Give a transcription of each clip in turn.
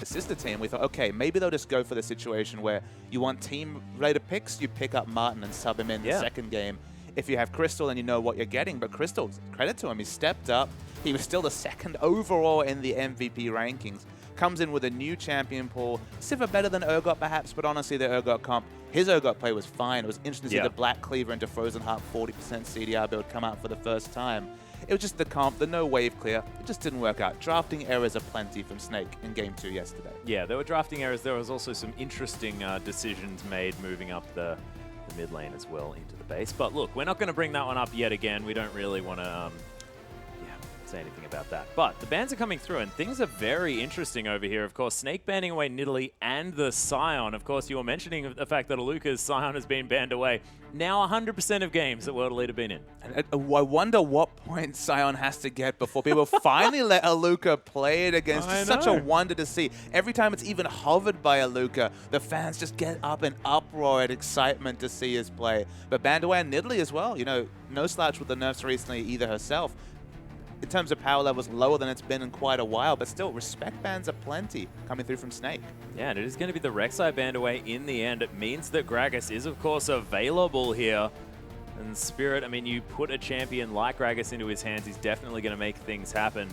sister team, we thought, okay, maybe they'll just go for the situation where you want team-related picks, you pick up Martin and sub him in the second game. If you have Crystal, then you know what you're getting. But Crystal, credit to him, he stepped up. He was still the second overall in the MVP rankings. Comes in with a new champion pool. Sivir better than Urgot perhaps, but honestly the Urgot comp, his Urgot play was fine. It was interesting to see the Black Cleaver into Frozen Heart 40% CDR build come out for the first time. It was just the comp, the no wave clear. It just didn't work out. Drafting errors aplenty from Snake in Game 2 yesterday. Yeah, there were drafting errors. There was also some interesting decisions made moving up the mid lane as well into the base. But look, we're not going to bring that one up yet again. We don't really want to say anything about that. But the bans are coming through, and things are very interesting over here. Of course, Snake banning away Nidalee and the Scion. Of course, you were mentioning the fact that Aluka's Scion has been banned away. Now 100% of games that World Elite have been in. And I wonder what point Scion has to get before people finally let Aluka play it again. It's just such a wonder to see. Every time it's even hovered by Aluka, the fans just get up in uproar and excitement to see his play. But banned away and Nidalee as well. You know, no slouch with the nerfs recently either herself. In terms of power levels, lower than it's been in quite a while, but still, respect bans are plenty coming through from Snake. Yeah, and it is going to be the Rek'Sai banned away in the end. It means that Gragas is, of course, available here. And Spirit, I mean, you put a champion like Gragas into his hands, he's definitely going to make things happen.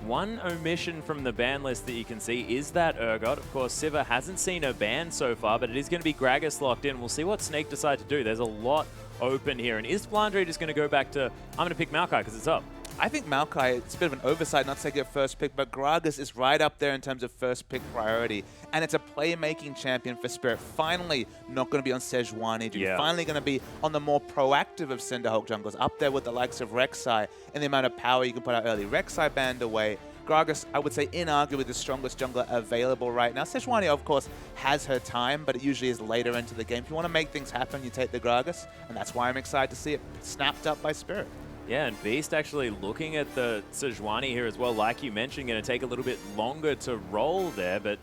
One omission from the ban list that you can see is that Urgot. Of course, Sivir hasn't seen a ban so far, but it is going to be Gragas locked in. We'll see what Snake decide to do. There's a lot open here. And is Flandre just going to go back to, I'm going to pick Maokai because it's up? I think Maokai, it's a bit of an oversight not to take it first pick, but Gragas is right up there in terms of first pick priority. And it's a playmaking champion for Spirit. Finally not going to be on Sejuani. Finally going to be on the more proactive of Cinderhulk junglers, up there with the likes of Rek'Sai and the amount of power you can put out early. Rek'Sai banned away. Gragas, I would say, inarguably the strongest jungler available right now. Sejuani, of course, has her time, but it usually is later into the game. If you want to make things happen, you take the Gragas, and that's why I'm excited to see it snapped up by Spirit. Yeah, and Beast actually looking at the Sejuani here as well, like you mentioned, going to take a little bit longer to roll there, but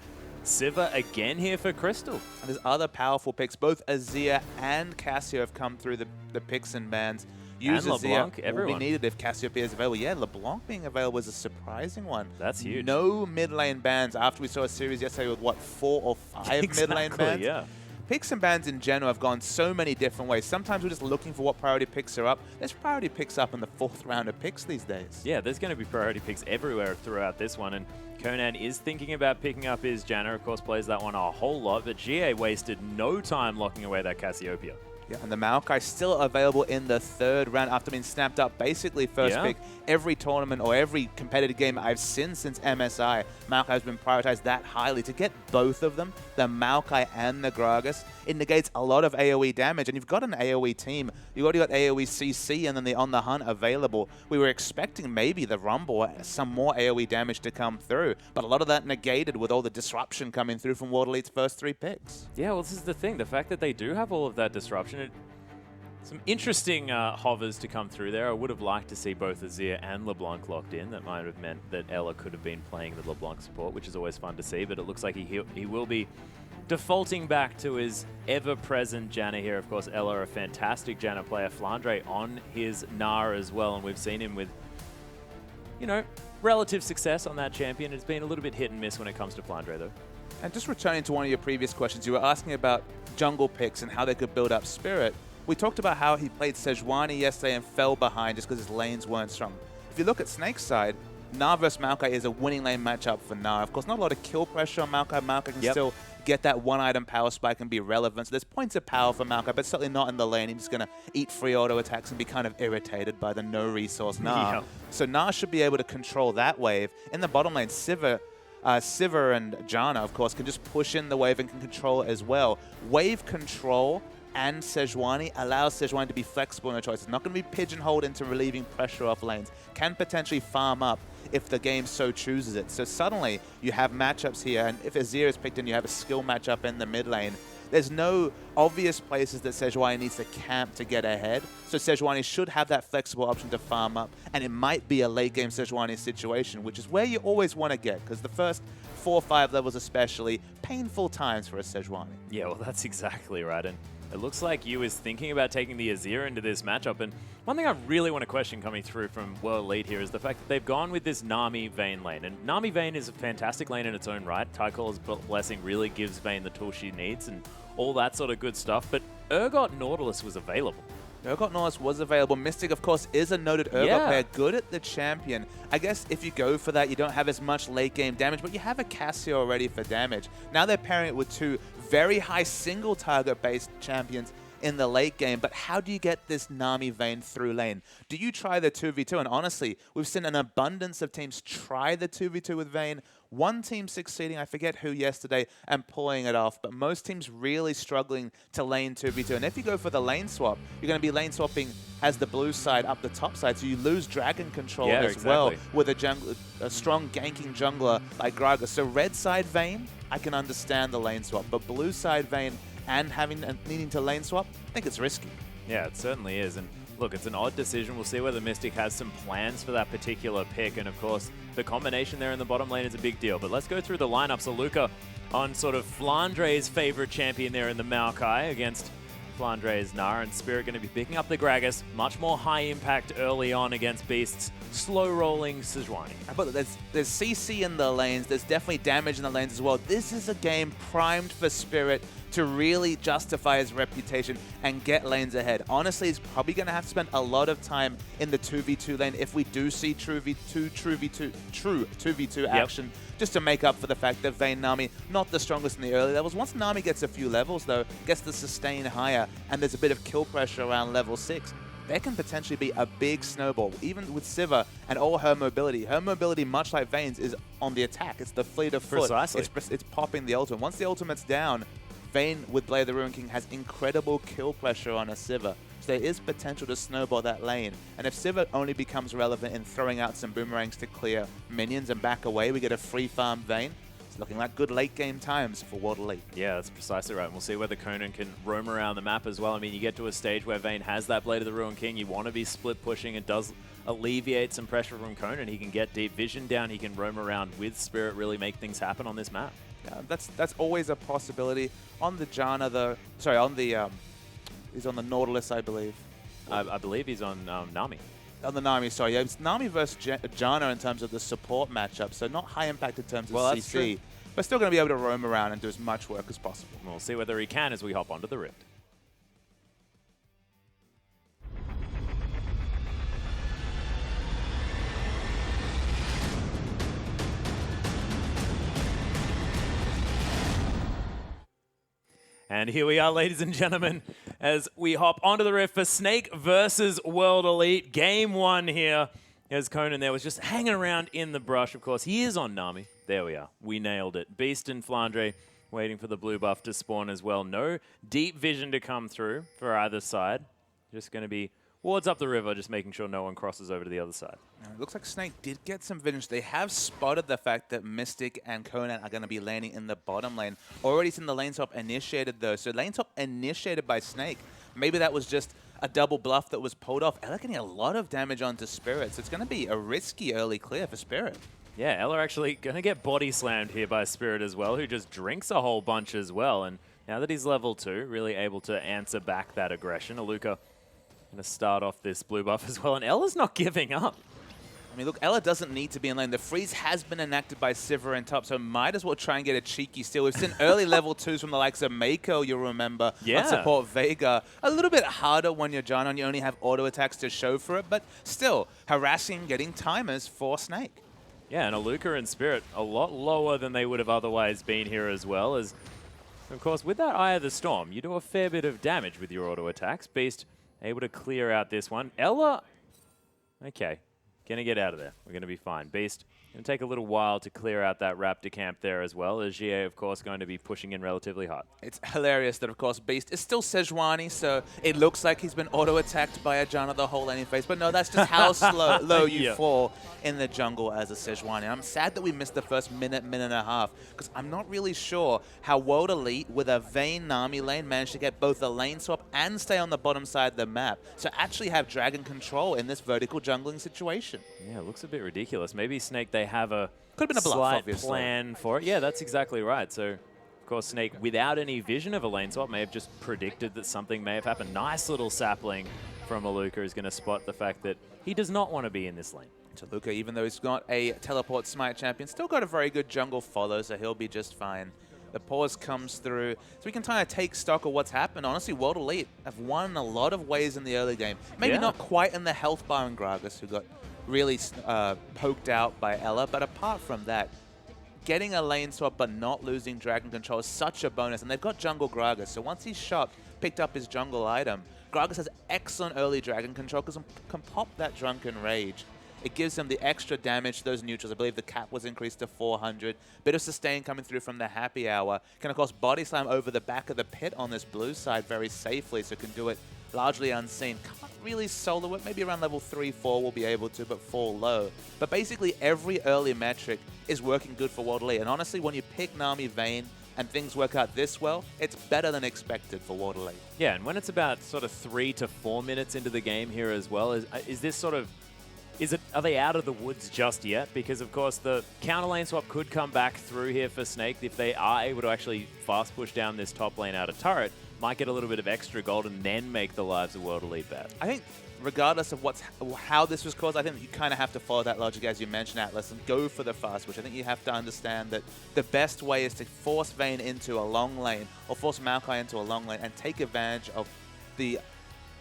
Sivir again here for Crystal. And there's other powerful picks. Both Azir and Cassio have come through the picks and bans. Use and LeBlanc, everyone. Will be needed if Cassiopeia is available. Yeah, LeBlanc being available is a surprising one. That's huge. No mid lane bans after we saw a series yesterday with, what, 4 or 5 mid lane bans? Yeah. Picks and bans in general have gone so many different ways. Sometimes we're just looking for what priority picks are up. There's priority picks up in the 4th round of picks these days. Yeah, there's going to be priority picks everywhere throughout this one. And Conan is thinking about picking up his Janna. Of course, plays that one a whole lot. But GA wasted no time locking away that Cassiopeia. Yeah, and the Maokai still available in the 3rd round after being snapped up basically first pick. Every tournament or every competitive game I've seen since MSI, Maokai has been prioritized that highly. To get both of them, the Maokai and the Gragas, it negates a lot of AoE damage. And you've got an AoE team. You've already got AoE CC and then the On The Hunt available. We were expecting maybe the Rumble, some more AoE damage to come through. But a lot of that negated with all the disruption coming through from World Elite's first 3 picks. Yeah, well, this is the thing. The fact that they do have all of that disruption, some interesting hovers to come through there. I would have liked to see both Azir and LeBlanc locked in. That might have meant that Ella could have been playing the LeBlanc support, which is always fun to see, but it looks like he will be defaulting back to his ever-present Janna here. Of course, Ella, a fantastic Janna player. Flandre on his Gnar as well, and we've seen him with, you know, relative success on that champion. It's been a little bit hit and miss when it comes to Flandre, though. And just returning to one of your previous questions, you were asking about jungle picks and how they could build up Spirit. We talked about how he played Sejuani yesterday and fell behind just because his lanes weren't strong. If you look at Snake's side, Gnar versus Maokai is a winning lane matchup for Gnar. Of course, not a lot of kill pressure on Maokai. Maokai can still get that one-item power spike and be relevant. So there's points of power for Maokai, but certainly not in the lane. He's just going to eat free auto attacks and be kind of irritated by the no-resource Gnar. So Gnar should be able to control that wave. In the bottom lane, Sivir and Janna, of course, can just push in the wave and can control it as well. Wave control and Sejuani allows Sejuani to be flexible in her choices. Not going to be pigeonholed into relieving pressure off lanes. Can potentially farm up if the game so chooses it. So suddenly you have matchups here, and if Azir is picked in, you have a skill matchup in the mid lane. There's no obvious places that Sejuani needs to camp to get ahead. So Sejuani should have that flexible option to farm up, and it might be a late game Sejuani situation, which is where you always want to get, because the first 4 or 5 levels especially, painful times for a Sejuani. Yeah, well, that's exactly right. And It looks like Yu is thinking about taking the Azir into this matchup. And one thing I really want to question coming through from World Elite here is the fact that they've gone with this Nami Vayne lane. And Nami Vayne is a fantastic lane in its own right. Tycall's Blessing really gives Vayne the tool she needs and all that sort of good stuff. But Urgot Nautilus was available. Urgot Nautilus was available. Mystic, of course, is a noted Urgot player, good at the champion. I guess if you go for that, you don't have as much late game damage, but you have a Cassio already for damage. Now they're pairing it with two very high single target based champions in the late game, but how do you get this Nami Vayne through lane? Do you try the 2v2? And honestly, we've seen an abundance of teams try the 2v2 with Vayne. One team succeeding, I forget who yesterday, and pulling it off, but most teams really struggling to lane 2v2. And if you go for the lane swap, you're going to be lane swapping as the blue side up the top side, so you lose dragon control as well with a strong ganking jungler like Gragas. So red side Vayne, I can understand the lane swap, but blue side Vayne and needing to lane swap, I think it's risky. Yeah, it certainly is. And look, it's an odd decision. We'll see whether Mystic has some plans for that particular pick. And of course, the combination there in the bottom lane is a big deal. But let's go through the lineup. So Luca on sort of Flandre's favorite champion there in the Maokai against Flandre's Nara, and Spirit going to be picking up the Gragas. Much more high impact early on against Beasts. Slow rolling Sejuani. But there's CC in the lanes. There's definitely damage in the lanes as well. This is a game primed for Spirit to really justify his reputation and get lanes ahead. Honestly, he's probably going to have to spend a lot of time in the 2v2 lane if we do see true 2v2 action, just to make up for the fact that Vayne Nami not the strongest in the early levels. Once Nami gets a few levels though, gets the sustain higher, and there's a bit of kill pressure around level 6, there can potentially be a big snowball, even with Sivir and all her mobility. Her mobility, much like Vayne's, is on the attack. It's the fleet of foot. Precisely. It's popping the ultimate. Once the ultimate's down, Vayne with Blade of the Ruined King has incredible kill pressure on a Sivir. So there is potential to snowball that lane. And if Sivir only becomes relevant in throwing out some boomerangs to clear minions and back away, we get a free farm Vayne. It's looking like good late game times for World Elite. Yeah, that's precisely right. And we'll see whether Conan can roam around the map as well. I mean, you get to a stage where Vayne has that Blade of the Ruined King. You want to be split pushing. It does alleviate some pressure from Conan. He can get deep vision down. He can roam around with Spirit, really make things happen on this map. Yeah, that's always a possibility. On the Janna, though, sorry, on the he's on the Nautilus, I believe. I believe he's on Nami. On the Nami, sorry. Yeah, it's Nami versus Janna in terms of the support matchup, so not high impact in terms of CC, but still going to be able to roam around and do as much work as possible. We'll see whether he can as we hop onto the Rift. And here we are, ladies and gentlemen, as we hop onto the Rift for Snake versus World Elite. Game 1 here, as Conan there was just hanging around in the brush. Of course, he is on Nami. There we are. We nailed it. Beast and Flandre waiting for the blue buff to spawn as well. No deep vision to come through for either side. Just going to be wards up the river, just making sure no one crosses over to the other side. It looks like Snake did get some vision. They have spotted the fact that Mystic and Conan are going to be landing in the bottom lane. Already seen the lane swap initiated though. So lane swap initiated by Snake. Maybe that was just a double bluff that was pulled off. Ella getting a lot of damage onto Spirit. So it's going to be a risky early clear for Spirit. Yeah, Ella actually going to get body slammed here by Spirit as well, who just drinks a whole bunch as well. And now that he's level 2, really able to answer back that aggression. Aluka going to start off this blue buff as well, and Ella's not giving up. I mean, look, Ella doesn't need to be in lane. The freeze has been enacted by Sivir and top, so might as well try and get a cheeky steal. We've seen early level 2s from the likes of Mako, you'll remember, on support Vega. A little bit harder when you're Janna and you only have auto attacks to show for it, but still, harassing, getting timers for Snake. Yeah, and Aluka and Spirit a lot lower than they would have otherwise been here as well. As, of course, with that Eye of the Storm, you do a fair bit of damage with your auto attacks. Beast able to clear out this one. Ella, okay, gonna get out of there. We're gonna be fine. Beast, gonna take a little while to clear out that Raptor camp there as well, as GA, of course, going to be pushing in relatively hard. It's hilarious that, of course, Beast is still Sejuani, so it looks like he's been auto-attacked by a Janna the whole laning phase, but no, that's just how low you fall in the jungle as a Sejuani. I'm sad that we missed the first minute and a half, because I'm not really sure how World Elite with a Vayne Nami lane managed to get both a lane swap and stay on the bottom side of the map. So actually have dragon control in this vertical jungling situation. Yeah, it looks a bit ridiculous. Maybe Snake, they have a Could have been a bluff, slight obviously. plan for it. Yeah, that's exactly right. So, of course, Snake, without any vision of a lane swap, may have just predicted that something may have happened. Nice little sapling from Aluka is going to spot the fact that he does not want to be in this lane. Aluka, even though he's not a teleport smite champion, still got a very good jungle follow, so he'll be just fine. The pause comes through, so we can kind of take stock of what's happened. Honestly, World Elite have won in a lot of ways in the early game. Maybe not quite in the health bar in Gragas, who got really poked out by Ella, but apart from that, getting a lane swap but not losing dragon control is such a bonus, and they've got jungle Gragas, so once he's shot, picked up his jungle item, Gragas has excellent early dragon control because can pop that Drunken Rage. It gives them the extra damage to those neutrals. I believe the cap was increased to 400. Bit of sustain coming through from the Happy Hour. Can, of course, body slam over the back of the pit on this blue side very safely, so can do it largely unseen. Can't really solo it. Maybe around level 3, 4 will be able to, but fall low. But basically, every early metric is working good for World Elite. And honestly, when you pick Nami Vayne and things work out this well, it's better than expected for World Elite. Yeah, and when it's about sort of 3 to 4 minutes into the game here as well, is this sort of... Are they out of the woods just yet? Because, of course, the counter lane swap could come back through here for Snake if they are able to actually fast push down this top lane out of turret. Might get a little bit of extra gold and then make the lives of World Elite bad. I think regardless of how this was caused, I think you kind of have to follow that logic as you mentioned, Atlas, and go for the fast push. I think you have to understand that the best way is to force Vayne into a long lane or force Maokai into a long lane and take advantage of the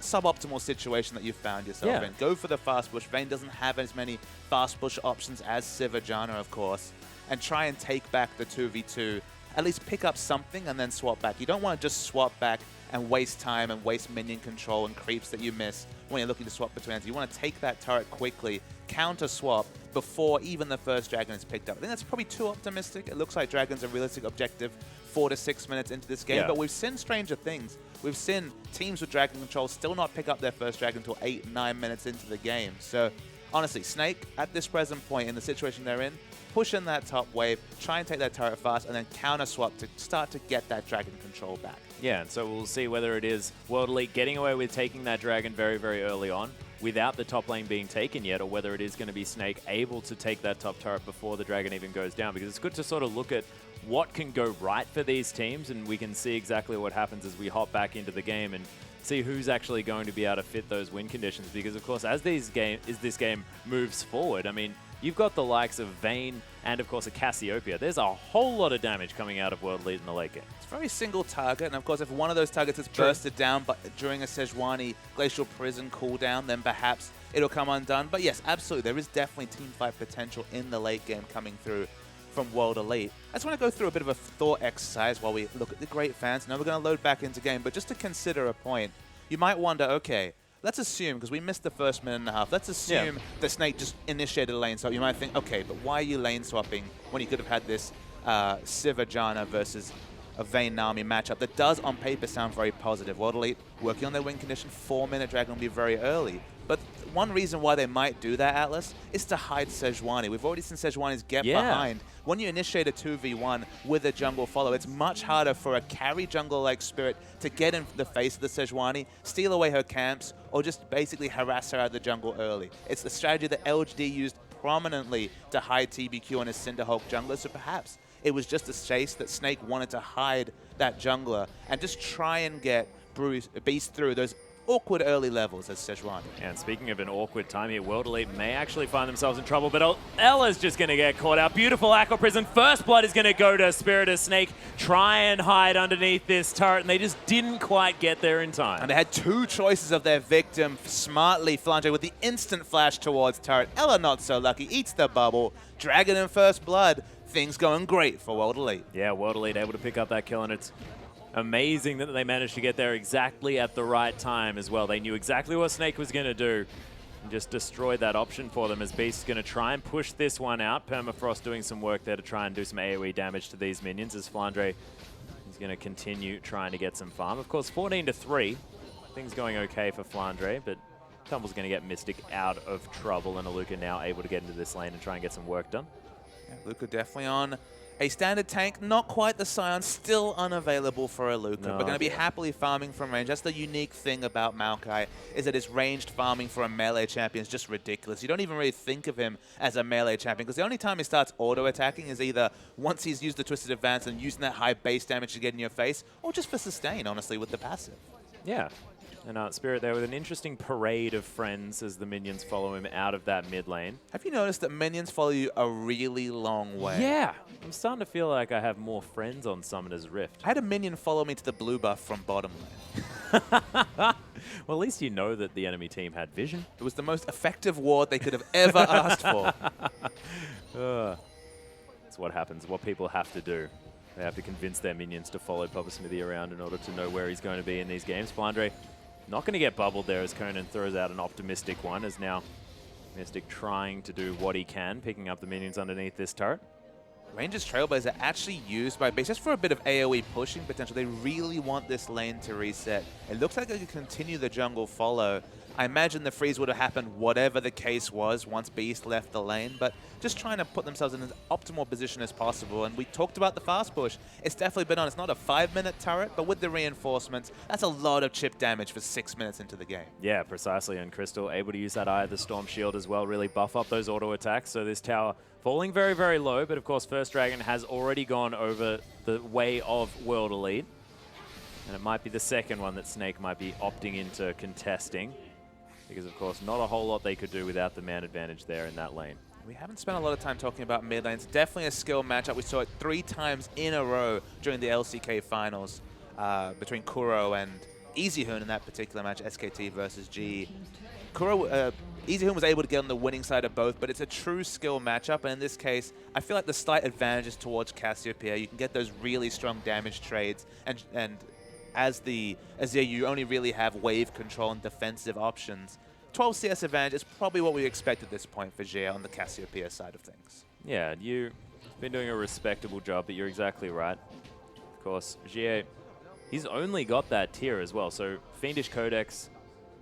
suboptimal situation that you found yourself in. Go for the fast push. Vayne doesn't have as many fast push options as Sivajana, of course, and try and take back the 2v2. At least pick up something and then swap back. You don't want to just swap back and waste time and waste minion control and creeps that you miss when you're looking to swap between lanes. You want to take that turret quickly, counter swap before even the first dragon is picked up. I think that's probably too optimistic. It looks like dragon's a realistic objective 4 to 6 minutes into this game, but we've seen stranger things. We've seen teams with dragon control still not pick up their first dragon until 8, 9 minutes into the game. So honestly, Snake, at this present point in the situation they're in, push in that top wave, try and take that turret fast, and then counter swap to start to get that dragon control back. Yeah, and so we'll see whether it is World Elite getting away with taking that dragon very, very early on without the top lane being taken yet, or whether it is going to be Snake able to take that top turret before the dragon even goes down, because it's good to sort of look at what can go right for these teams, and we can see exactly what happens as we hop back into the game and see who's actually going to be able to fit those win conditions. Because, of course, as this game moves forward, I mean, you've got the likes of Vayne and, of course, a Cassiopeia. There's a whole lot of damage coming out of World Elite in the late game. It's a very single target, and of course, if one of those targets is bursted down during a Sejuani Glacial Prison cooldown, then perhaps it'll come undone. But yes, absolutely, there is definitely teamfight potential in the late game coming through from World Elite. I just want to go through a bit of a thought exercise while we look at the great fans. Now we're going to load back into game, but just to consider a point, you might wonder, okay, let's assume, because we missed the first minute and a half, let's assume that Snake just initiated a lane swap. You might think, okay, but why are you lane swapping when you could have had this Sivajana versus a Vayne Nami matchup that does on paper sound very positive. World Elite working on their win condition, 4-minute dragon will be very early. But one reason why they might do that, Atlas, is to hide Sejuani. We've already seen Sejuani's get behind. When you initiate a 2v1 with a jungle follow, it's much harder for a carry jungle-like Spirit to get in the face of the Sejuani, steal away her camps, or just basically harass her out of the jungle early. It's the strategy that LGD used prominently to hide TBQ on his Cinderhulk jungler, so perhaps it was just a chase that Snake wanted to hide that jungler and just try and get Beast through those awkward early levels as Sejuani. And speaking of an awkward time here, World Elite may actually find themselves in trouble, but Ella's just going to get caught out. Beautiful Aqua Prison. First blood is going to go to Spirit of Snake. Try and hide underneath this turret, and they just didn't quite get there in time. And they had two choices of their victim. Smartly, Flandre with the instant flash towards turret. Ella not so lucky. Eats the bubble. Dragon in first blood. Things going great for World Elite. Yeah, World Elite able to pick up that kill, and it's amazing that they managed to get there exactly at the right time as well. They knew exactly what Snake was going to do and just destroyed that option for them as Beast is going to try and push this one out. Permafrost doing some work there to try and do some AoE damage to these minions as Flandre is going to continue trying to get some farm. Of course, 14-3. Things going okay for Flandre, but Tumble's going to get Mystic out of trouble, and Aluka now able to get into this lane and try and get some work done. Yeah, Luka definitely on A standard tank, not quite the Scion, still unavailable for a Luca, but going to be happily farming from range. That's the unique thing about Maokai, is that his ranged farming for a melee champion is just ridiculous. You don't even really think of him as a melee champion, because the only time he starts auto-attacking is either once he's used the Twisted Advance and using that high base damage to get in your face, or just for sustain, honestly, with the passive. Yeah. And Spirit there with an interesting parade of friends as the minions follow him out of that mid lane. Have you noticed that minions follow you a really long way? Yeah. I'm starting to feel like I have more friends on Summoner's Rift. I had a minion follow me to the blue buff from bottom lane. Well, at least you know that the enemy team had vision. It was the most effective ward they could have ever asked for. That's what happens, what people have to do. They have to convince their minions to follow Papa Smithy around in order to know where he's going to be in these games. Flandre not going to get bubbled there as Conan throws out an optimistic one, as now Mystic trying to do what he can, picking up the minions underneath this turret. Rangers Trailblazer actually used by base just for a bit of AoE pushing potential. They really want this lane to reset. It looks like they could continue the jungle follow. I imagine the freeze would have happened whatever the case was once Beast left the lane, but just trying to put themselves in as optimal position as possible. And we talked about the fast push. It's definitely been on. It's not a 5-minute turret, but with the reinforcements, that's a lot of chip damage for 6 minutes into the game. Yeah, precisely. And Crystal able to use that Eye of the Storm shield as well, really buff up those auto attacks. So this tower falling very, very low, but of course First Dragon has already gone over the way of World Elite. And it might be the second one that Snake might be opting into contesting, because of course not a whole lot they could do without the man advantage there in that lane. We haven't spent a lot of time talking about mid lanes. Definitely a skill matchup. We saw it 3 times in a row during the LCK finals between Kuro and Easyhoon in that particular match, SKT versus G. Easyhoon was able to get on the winning side of both, but it's a true skill matchup, and in this case, I feel like the slight advantage is towards Cassiopeia. You can get those really strong damage trades, and as the Azir, you only really have wave control and defensive options. 12 CS advantage is probably what we expect at this point for Jia on the Cassiopeia side of things. Yeah, you've been doing a respectable job, but you're exactly right. Of course, Jia, he's only got that tier as well, so Fiendish Codex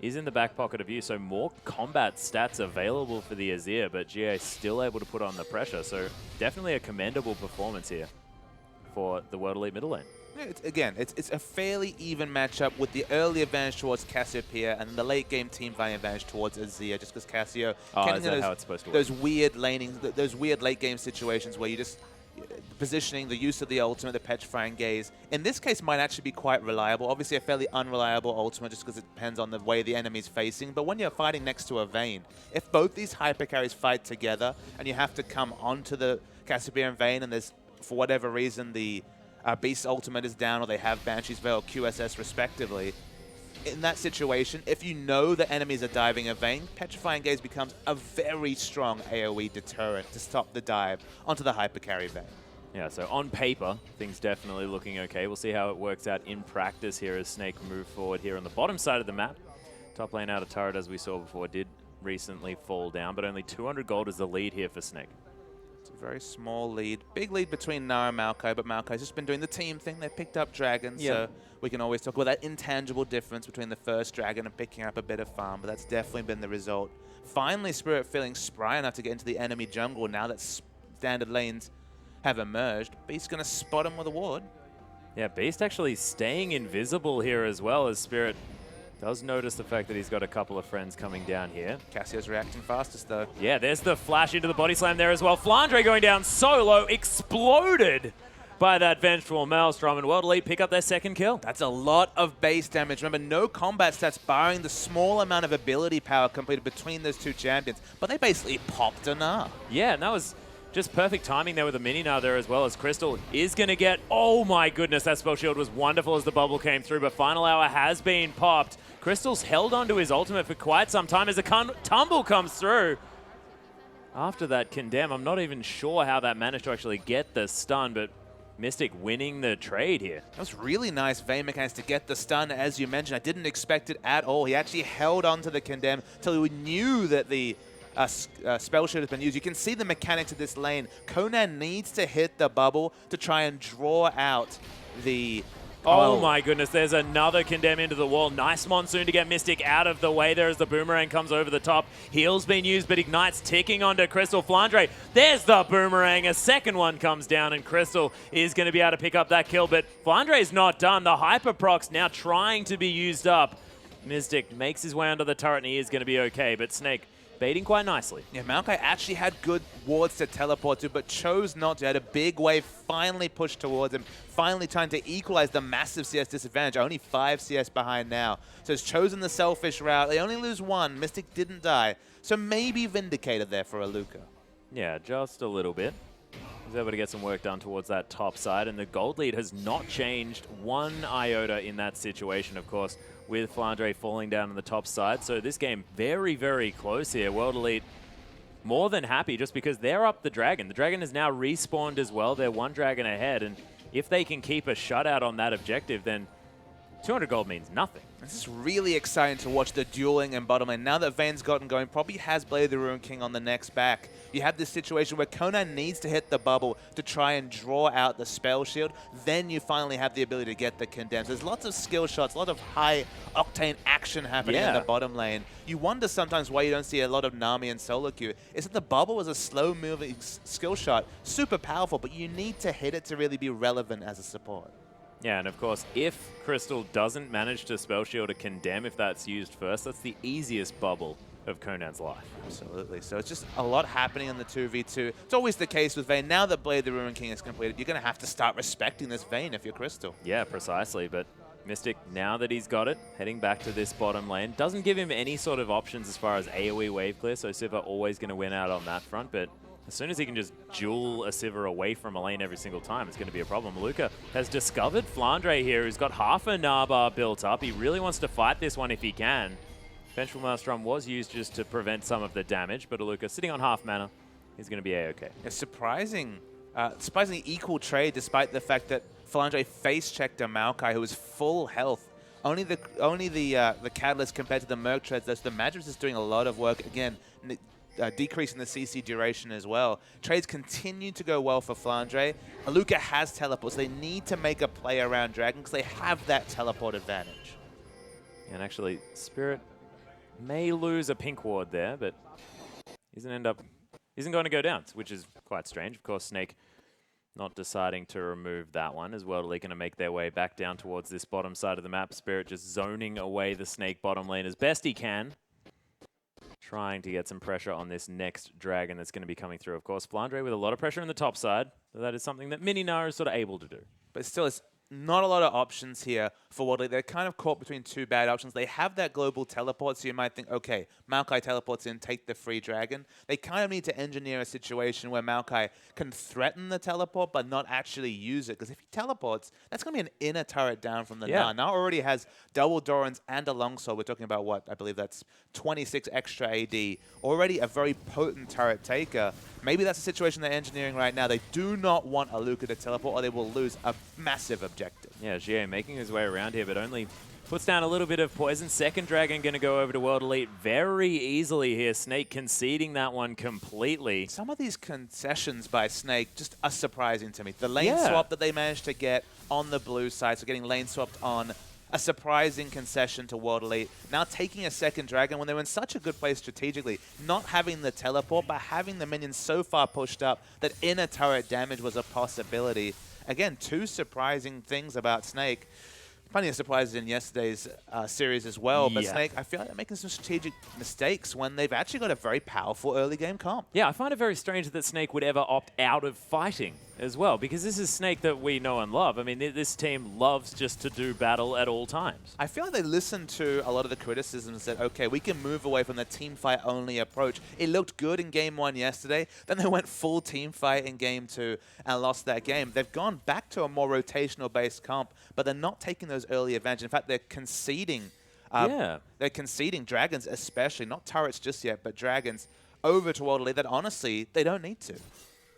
is in the back pocket of you, so more combat stats available for the Azir, but Jia is still able to put on the pressure, so definitely a commendable performance here for the World Elite middle lane. It's a fairly even matchup with the early advantage towards Cassiopeia and the late game team fighting advantage towards Azir, just because Cassio is that how it's supposed to work? Those weird laning, those weird late game situations where you just positioning, the use of the ultimate, the petrifying gaze. In this case, might actually be quite reliable. Obviously, a fairly unreliable ultimate just because it depends on the way the enemy's facing. But when you're fighting next to a Vayne, if both these hyper carries fight together and you have to come onto the Cassiopeia and Vayne, and there's, for whatever reason, the Beast ultimate is down, or they have Banshee's Veil, QSS respectively. In that situation, if you know the enemies are diving a Vayne, Petrifying Gaze becomes a very strong AoE deterrent to stop the dive onto the hypercarry Vayne. Yeah, so on paper, things definitely looking okay. We'll see how it works out in practice here as Snake move forward here on the bottom side of the map. Top lane out of turret, as we saw before, did recently fall down, but only 200 gold is the lead here for Snake. It's a very small lead. Big lead between Nara and Maokai, but Maokai's just been doing the team thing. They picked up Dragons, so we can always talk about that intangible difference between the first Dragon and picking up a bit of farm, but that's definitely been the result. Finally, Spirit feeling spry enough to get into the enemy jungle now that standard lanes have emerged. Beast's going to spot him with a ward. Yeah, Beast actually staying invisible here as well, as Spirit does notice the fact that he's got a couple of friends coming down here. Cassio's reacting fastest, though. Yeah, there's the flash into the body slam there as well. Flandre going down solo, exploded by that Vengeful Maelstrom, and World Elite pick up their second kill. That's a lot of base damage. Remember, no combat stats barring the small amount of ability power completed between those two champions, but they basically popped a Gnar. Yeah, and that was just perfect timing there with the mini Gnar there as well, as Crystal is going to get, oh my goodness, that spell shield was wonderful as the bubble came through, but final hour has been popped. Crystal's held onto his ultimate for quite some time as a tumble comes through. After that condemn, I'm not even sure how that managed to actually get the stun, but Mystic winning the trade here. That was really nice Vayne mechanics to get the stun, as you mentioned. I didn't expect it at all. He actually held onto the condemn till he knew that the spell shield has been used. You can see the mechanics of this lane. Conan needs to hit the bubble to try and draw out the Oh my goodness, there's another condemn into the wall. Nice Monsoon to get Mystic out of the way there as the boomerang comes over the top. Heal's been used, but Ignite's ticking onto Crystal. Flandre, there's the boomerang. A second one comes down, and Crystal is going to be able to pick up that kill, but Flandre's not done. The Hyperprocs now trying to be used up. Mystic makes his way under the turret, and he is going to be okay, but Snake baiting quite nicely. Yeah, Maokai actually had good wards to teleport to, but chose not to. Had a big wave finally pushed towards him, finally trying to equalize the massive CS disadvantage. Only 5 CS behind now. So has chosen the selfish route. They only lose 1. Mystic didn't die. So maybe Vindicated there for Aluka. Yeah, just a little bit. He's able to get some work done towards that top side, and the gold lead has not changed 1 iota in that situation, of course, with Flandre falling down on the top side. So this game very, very close here. World Elite more than happy just because they're up the Dragon. The Dragon has now respawned as well. They're 1 Dragon ahead, and if they can keep a shutout on that objective, then 200 gold means nothing. This is really exciting to watch the dueling in bottom lane. Now that Vane's gotten going, probably has Blade of the Ruined King on the next back. You have this situation where Conan needs to hit the bubble to try and draw out the spell shield. Then you finally have the ability to get the condemns. There's lots of skill shots, a lot of high-octane action happening in the bottom lane. You wonder sometimes why you don't see a lot of Nami and solo queue. Is that the bubble is a slow-moving skill shot, super powerful, but you need to hit it to really be relevant as a support. Yeah, and of course, if Crystal doesn't manage to spell shield a condemn, if that's used first, that's the easiest bubble of Conan's life. Absolutely. So it's just a lot happening in the 2v2. It's always the case with Vayne. Now that Blade of the Ruined King is completed, you're going to have to start respecting this Vayne if you're Crystal. Yeah, precisely. But Mystic, now that he's got it, heading back to this bottom lane, doesn't give him any sort of options as far as AoE wave clear, so Sivir always going to win out on that front, but as soon as he can just duel a Sivir away from a lane every single time, it's going to be a problem. Luca has discovered Flandre here, who's got half a Narbar built up. He really wants to fight this one if he can. Vengeful Maelstrom was used just to prevent some of the damage, but Aluka sitting on half mana, he's going to be a-okay. A surprisingly equal trade, despite the fact that Flandre face-checked a Maokai who was full health. Only the Catalyst compared to the Merc Treads, though, so the Magis is doing a lot of work. Again, decreasing the CC duration as well. Trades continue to go well for Flandre. Aluka has teleports. They need to make a play around Dragon because they have that teleport advantage. And actually, Spirit may lose a pink ward there, but isn't going to go down, which is quite strange. Of course, Snake not deciding to remove that one as well. They're going to make their way back down towards this bottom side of the map. Spirit just zoning away the Snake bottom lane as best he can, trying to get some pressure on this next Dragon that's going to be coming through. Of course, Flandre with a lot of pressure on the top side. So that is something that Mininar is sort of able to do. But still, it's not a lot of options here for Wadley. They're kind of caught between 2 bad options. They have that global teleport, so you might think, okay, Maokai teleports in, take the free Dragon. They kind of need to engineer a situation where Maokai can threaten the teleport, but not actually use it. Because if he teleports, that's going to be an inner turret down from the Nar. Nar already has double Dorans and a longsword. We're talking about what? I believe that's 26 extra AD. Already a very potent turret taker. Maybe that's a situation they're engineering right now. They do not want Aluka to teleport or they will lose a massive objective. Yeah, Jie making his way around here, but only puts down a little bit of poison. Second Dragon going to go over to World Elite very easily here. Snake conceding that one completely. Some of these concessions by Snake just are surprising to me. The lane swap that they managed to get on the blue side, so getting lane swapped on, a surprising concession to World Elite. Now taking a second Dragon when they were in such a good place strategically, not having the teleport, but having the minions so far pushed up that inner turret damage was a possibility. Again, 2 surprising things about Snake. Plenty of surprises in yesterday's series as well, but Snake, I feel like they're making some strategic mistakes when they've actually got a very powerful early game comp. Yeah, I find it very strange that Snake would ever opt out of fighting as well, because this is Snake that we know and love. I mean, this team loves just to do battle at all times. I feel like they listened to a lot of the criticisms and said, okay, we can move away from the team fight only approach. It looked good in game 1 yesterday, then they went full team fight in game 2 and lost that game. They've gone back to a more rotational based comp, but they're not taking those early advantage. In fact, they're conceding. They're conceding Dragons especially, not turrets just yet, but Dragons over to World Elite that honestly, they don't need to.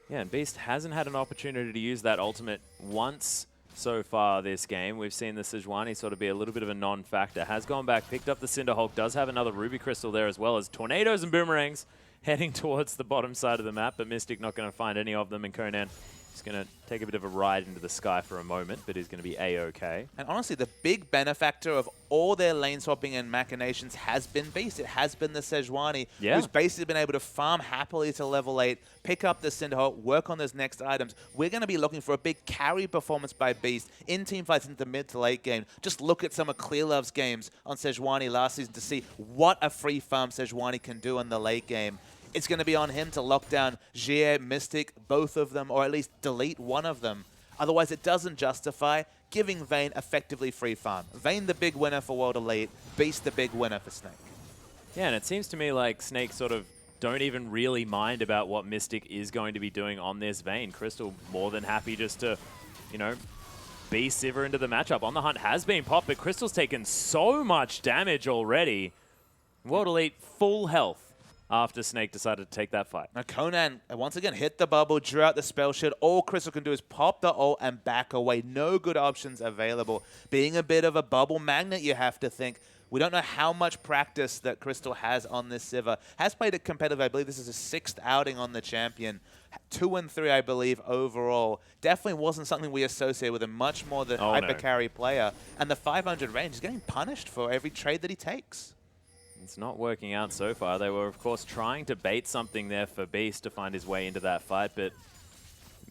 Yeah, and Beast hasn't had an opportunity to use that ultimate once so far this game. We've seen the Sejuani sort of be a little bit of a non-factor. Has gone back, picked up the Cinderhulk, does have another Ruby Crystal there as well as Tornadoes and Boomerangs heading towards the bottom side of the map, but Mystic not going to find any of them, and Conan He's going to take a bit of a ride into the sky for a moment, but he's going to be A-OK. And honestly, the big benefactor of all their lane swapping and machinations has been Beast. It has been the Sejuani, who's basically been able to farm happily to level 8, pick up the Cinderhawk, work on those next items. We're going to be looking for a big carry performance by Beast in teamfights in the mid to late game. Just look at some of ClearLove's games on Sejuani last season to see what a free farm Sejuani can do in the late game. It's going to be on him to lock down Jie, Mystic, both of them, or at least delete one of them. Otherwise, it doesn't justify giving Vayne effectively free farm. Vayne the big winner for World Elite, Beast the big winner for Snake. Yeah, and it seems to me like Snake sort of don't even really mind about what Mystic is going to be doing on this Vayne. Crystal more than happy just to, you know, be Sivir into the matchup. On the Hunt has been popped, but Crystal's taken so much damage already. World Elite full health after Snake decided to take that fight. Now Conan, once again, hit the bubble, drew out the spell shield. All Crystal can do is pop the ult and back away. No good options available. Being a bit of a bubble magnet, you have to think. We don't know how much practice that Crystal has on this Sivir. Has played it competitive. I believe this is his 6th outing on the champion. 2 and 3, I believe, overall. Definitely wasn't something we associate with him. Much more the hyper carry player. And the 500 range is getting punished for every trade that he takes. It's not working out so far. They were, of course, trying to bait something there for Beast to find his way into that fight, but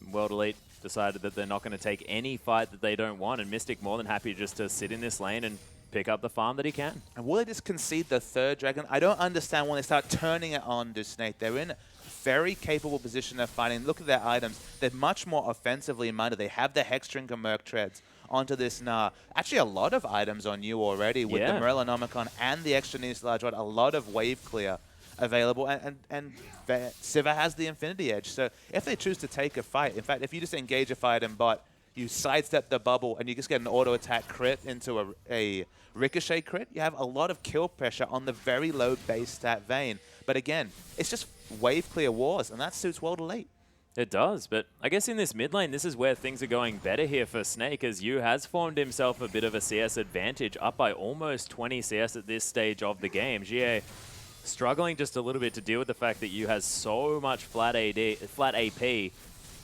World Elite decided that they're not going to take any fight that they don't want, and Mystic more than happy just to sit in this lane and pick up the farm that he can. And will they just concede the 3rd dragon? I don't understand when they start turning it on to Snake. They're in a very capable position of fighting. Look at their items. They're much more offensively minded. They have the Hexdrink and Merc Treads onto this Gnar. Actually, a lot of items on you already with the Morellonomicon and the extra Needs Large Rod. A lot of wave clear available, and Sivir has the Infinity Edge. So if they choose to take a fight, in fact, if you just engage a fight in bot, you sidestep the bubble and you just get an auto attack crit into a ricochet crit, you have a lot of kill pressure on the very low base stat Vayne. But again, it's just wave clear wars, and that suits World Elite. It does, but I guess in this mid lane, this is where things are going better here for Snake, as Yu has formed himself a bit of a CS advantage, up by almost 20 CS at this stage of the game. Jie struggling just a little bit to deal with the fact that Yu has so much flat AP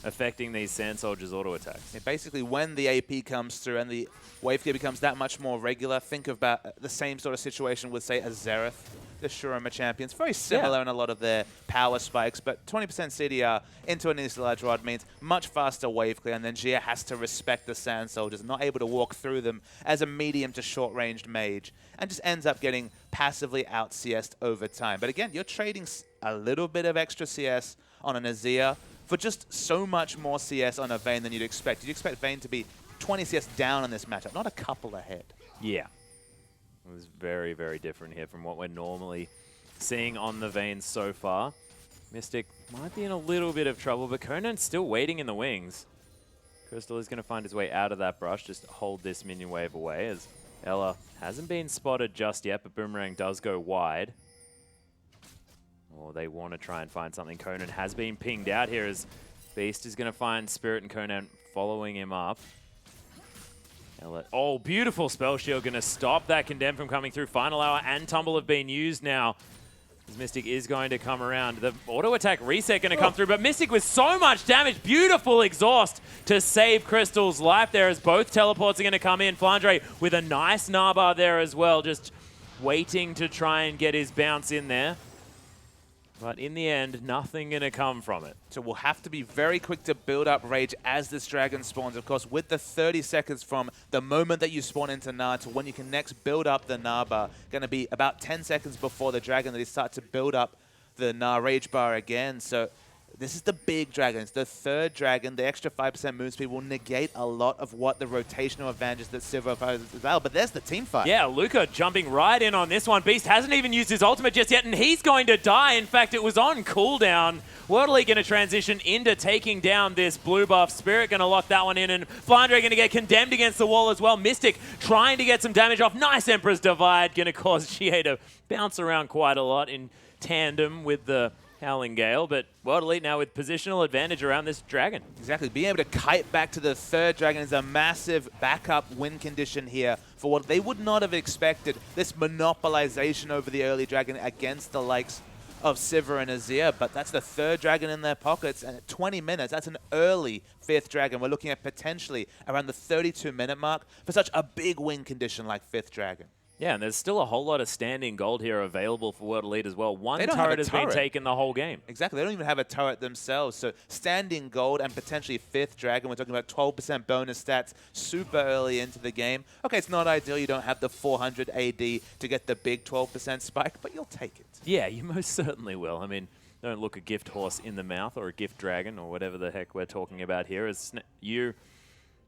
affecting these Sand Soldiers auto attacks. Yeah, basically, when the AP comes through and the wave clear becomes that much more regular, think about the same sort of situation with, say, a Xerath, the Shurima champions. Very similar in a lot of their power spikes, but 20% CDR into an Needs Large Rod means much faster wave clear, and then Jia has to respect the Sand Soldiers, not able to walk through them as a medium to short-ranged mage, and just ends up getting passively out-CS'd over time. But again, you're trading a little bit of extra CS on an Azir for just so much more CS on a Vayne than you'd expect. You'd expect Vayne to be 20 CS down in this matchup, not a couple ahead. Yeah. It was very, very different here from what we're normally seeing on the Vayne so far. Mystic might be in a little bit of trouble, but Conan's still waiting in the wings. Crystal is going to find his way out of that brush, just hold this minion wave away, as Ella hasn't been spotted just yet, but Boomerang does go wide. Or they want to try and find something. Conan has been pinged out here, as Beast is going to find Spirit and Conan following him up. Oh, beautiful spell shield, going to stop that Condemn from coming through. Final Hour and Tumble have been used now, as Mystic is going to come around. The auto attack reset going to come through, but Mystic with so much damage. Beautiful exhaust to save Crystal's life there, as both teleports are going to come in. Flandre with a nice Narbar there as well, just waiting to try and get his bounce in there. But in the end, nothing going to come from it. So we'll have to be very quick to build up Rage as this dragon spawns. Of course, with the 30 seconds from the moment that you spawn into Gnar to when you can next build up the Gnar bar, going to be about 10 seconds before the dragon that he starts to build up the Gnar Rage bar again. So this is the big dragon. It's the 3rd dragon. The extra 5% move speed will negate a lot of what the rotational advantages that Sivir poses as well. But there's the team fight. Yeah, Luca jumping right in on this one. Beast hasn't even used his ultimate just yet, and he's going to die. In fact, it was on cooldown. World Elite going to transition into taking down this blue buff. Spirit going to lock that one in, and Flandre going to get condemned against the wall as well. Mystic trying to get some damage off. Nice Emperor's Divide. Going to cause Jie to bounce around quite a lot in tandem with the Howling Gale, but World Elite now with positional advantage around this dragon. Exactly. Being able to kite back to the 3rd dragon is a massive backup win condition here for what they would not have expected. This monopolization over the early dragon against the likes of Sivir and Azir, but that's the 3rd dragon in their pockets, and at 20 minutes, that's an early 5th dragon. We're looking at potentially around the 32-minute mark for such a big win condition like 5th dragon. Yeah, and there's still a whole lot of standing gold here available for World Elite as well. One turret has been taken the whole game. Exactly. They don't even have a turret themselves. So standing gold and potentially 5th dragon. We're talking about 12% bonus stats super early into the game. Okay, it's not ideal. You don't have the 400 AD to get the big 12% spike, but you'll take it. Yeah, you most certainly will. I mean, don't look a gift horse in the mouth or a gift dragon or whatever the heck we're talking about here. As you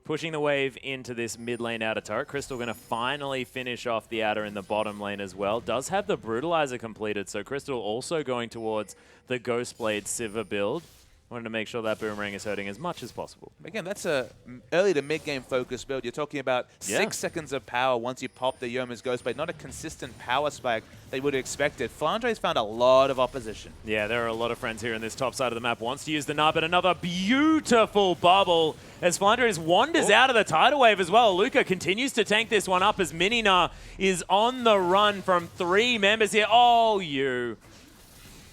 pushing the wave into this mid lane outer turret. Crystal going to finally finish off the outer in the bottom lane as well. Does have the Brutalizer completed, so Crystal also going towards the Ghostblade Sivir build. Wanted to make sure that Boomerang is hurting as much as possible. Again, that's a early to mid-game focus build. You're talking about 6 seconds of power once you pop the Yoma's Ghostblade. Not a consistent power spike they would have expected. Flandre's found a lot of opposition. Yeah, there are a lot of friends here in this top side of the map. Wants to use the nub, but another beautiful bubble as Flandre wanders out of the tidal wave as well. Luca continues to tank this one up as Minina is on the run from 3 members here. Oh, you.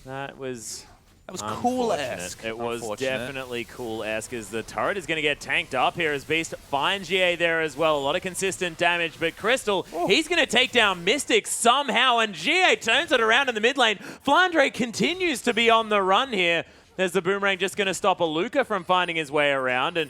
That was cool-esque. It was definitely cool-esque as the turret is going to get tanked up here as Beast finds GA there as well. A lot of consistent damage, but Crystal, he's going to take down Mystic somehow, and GA turns it around in the mid lane. Flandre continues to be on the run here. There's the Boomerang just going to stop a Luca from finding his way around, and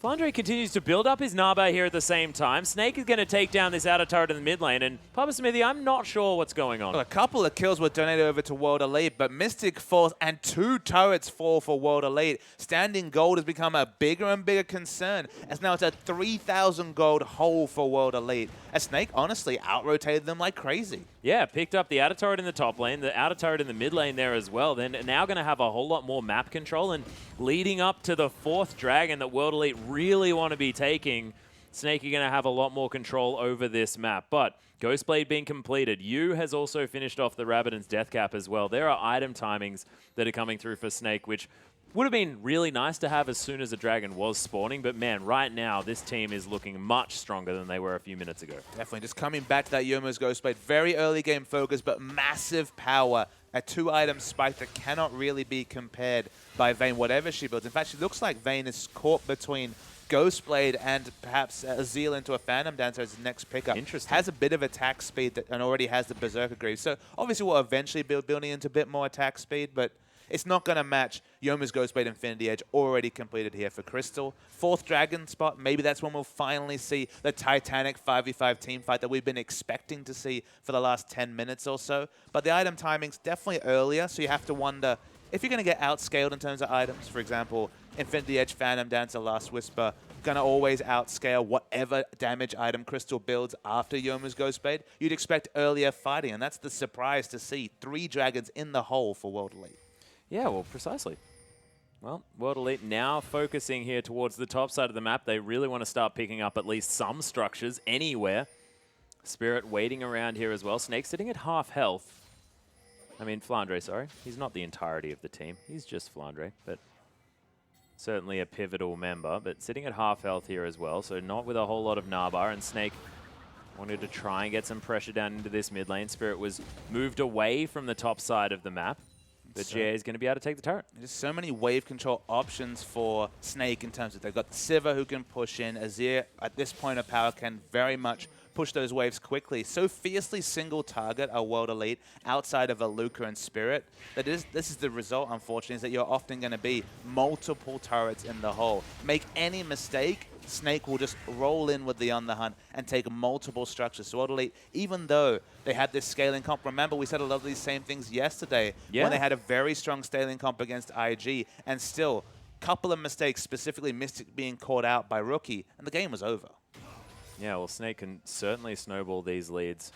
Flandre continues to build up his Naba here at the same time. Snake is going to take down this outer turret in the mid lane, and Papa Smithy, I'm not sure what's going on. Well, a couple of kills were donated over to World Elite, but Mystic falls and 2 turrets fall for World Elite. Standing gold has become a bigger and bigger concern, as now it's a 3,000 gold hole for World Elite. As Snake honestly out-rotated them like crazy. Yeah, picked up the outer turret in the top lane, the outer turret in the mid lane there as well. Then now going to have a whole lot more map control, and leading up to the 4th dragon that World Elite really want to be taking, Snake are going to have a lot more control over this map. But Ghostblade being completed. Yu has also finished off the Rabbidan's death cap as well. There are item timings that are coming through for Snake, which would have been really nice to have as soon as a dragon was spawning. But man, right now, this team is looking much stronger than they were a few minutes ago. Definitely. Just coming back to that Yoma's Ghostblade. Very early game focus, but massive power. A 2-item spike that cannot really be compared by Vayne, whatever she builds. In fact, she looks like Vayne is caught between Ghostblade and perhaps Azil into a Phantom Dancer as his next pickup. Interesting. Has a bit of attack speed and already has the Berserker Greaves. So obviously we'll eventually be building into a bit more attack speed, but it's not going to match Yoma's Ghostblade Infinity Edge already completed here for Crystal. 4th dragon spot, maybe that's when we'll finally see the Titanic 5v5 team fight that we've been expecting to see for the last 10 minutes or so. But the item timing's definitely earlier, so you have to wonder if you're going to get outscaled in terms of items. For example, Infinity Edge, Phantom Dancer, Last Whisper, going to always outscale whatever damage item Crystal builds after Yoma's Ghostblade. You'd expect earlier fighting, and that's the surprise to see 3 dragons in the hole for World Elite. Yeah, well, precisely. Well, World Elite now focusing here towards the top side of the map. They really want to start picking up at least some structures anywhere. Spirit waiting around here as well. Snake sitting at half health. I mean, Flandre, sorry. He's not the entirety of the team. He's just Flandre, but certainly a pivotal member. But sitting at half health here as well, so not with a whole lot of Nabar. And Snake wanted to try and get some pressure down into this mid lane. Spirit was moved away from the top side of the map. But GA is going to be able to take the turret. There's so many wave control options for Snake in terms of they've got Sivir who can push in. Azir, at this point of power, can very much push those waves quickly. So fiercely single target a World Elite outside of a Luca and Spirit. This is the result, unfortunately, is that you're often going to be multiple turrets in the hole. Make any mistake, Snake will just roll in with the underhunt and take multiple structures. So World Elite, even though they had this scaling comp, remember we said a lot of these same things yesterday when they had a very strong scaling comp against IG, and still, couple of mistakes, specifically Mystic being caught out by Rookie, and the game was over. Yeah, well, Snake can certainly snowball these leads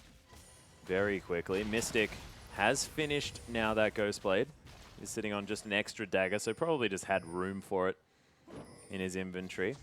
very quickly. Mystic has finished now that Ghostblade. He's sitting on just an extra dagger, so probably just had room for it in his inventory.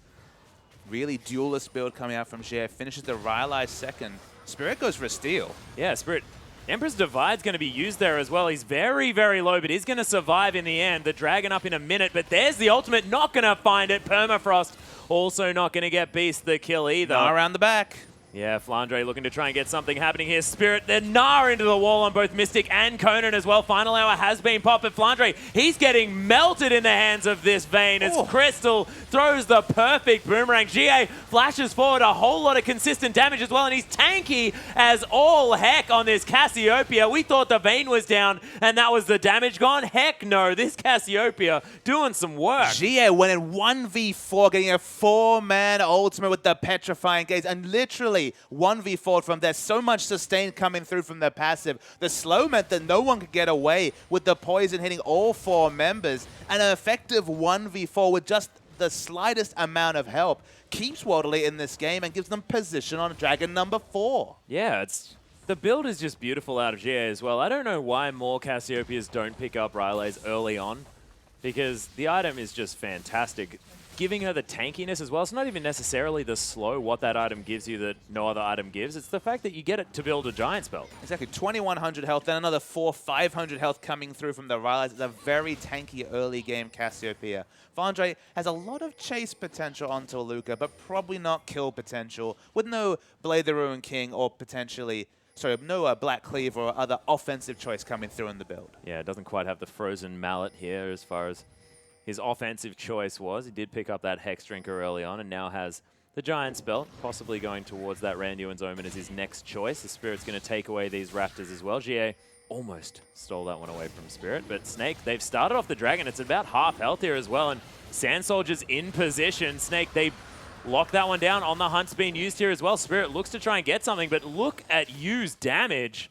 Really duelist build coming out from Xie. Finishes the Rylai second. Spirit goes for a steal. Yeah, Spirit. Emperor's Divide's going to be used there as well. He's very, very low, but he's going to survive in the end. The Dragon up in a minute, but there's the ultimate. Not going to find it. Permafrost also not going to get Beast the kill either. Not around the back. Yeah, Flandre looking to try and get something happening here. Spirit, then Gnar into the wall on both Mystic and Conan as well. Final hour has been popped, but Flandre, he's getting melted in the hands of this Vayne as Crystal throws the perfect boomerang. GA flashes forward a whole lot of consistent damage as well, and he's tanky as all heck on this Cassiopeia. We thought the Vayne was down, and that was the damage gone. Heck no, this Cassiopeia doing some work. GA went in 1v4, getting a 4-man ultimate with the Petrifying Gaze, and literally 1v4 from there. So much sustain coming through from the passive. The slow meant that no one could get away with the poison hitting all 4 members. And an effective 1v4 with just the slightest amount of help keeps World Elite in this game and gives them position on Dragon number 4. Yeah, the build is just beautiful out of GA as well. I don't know why more Cassiopeias don't pick up Ryle's early on, because the item is just fantastic. Giving her the tankiness as well. It's not even necessarily the slow, what that item gives you that no other item gives. It's the fact that you get it to build a giant spell. Exactly. 2,100 health, then another 500 health coming through from the Rylai's. It's a very tanky early game Cassiopeia. Flandre has a lot of chase potential onto Luca, but probably not kill potential, with no Blade the Ruined King or potentially... Sorry, no Black Cleaver or other offensive choice coming through in the build. Yeah, it doesn't quite have the frozen mallet here as far as his offensive choice was. He did pick up that Hex Drinker early on and now has the Giant Spell, possibly going towards that Randuin's Omen as his next choice. The Spirit's going to take away these Raptors as well. GA almost stole that one away from Spirit, but Snake, they've started off the Dragon. It's about half health here as well, and Sand Soldier's in position. Snake, they lock that one down. On the Hunt's being used here as well. Spirit looks to try and get something, but look at used damage.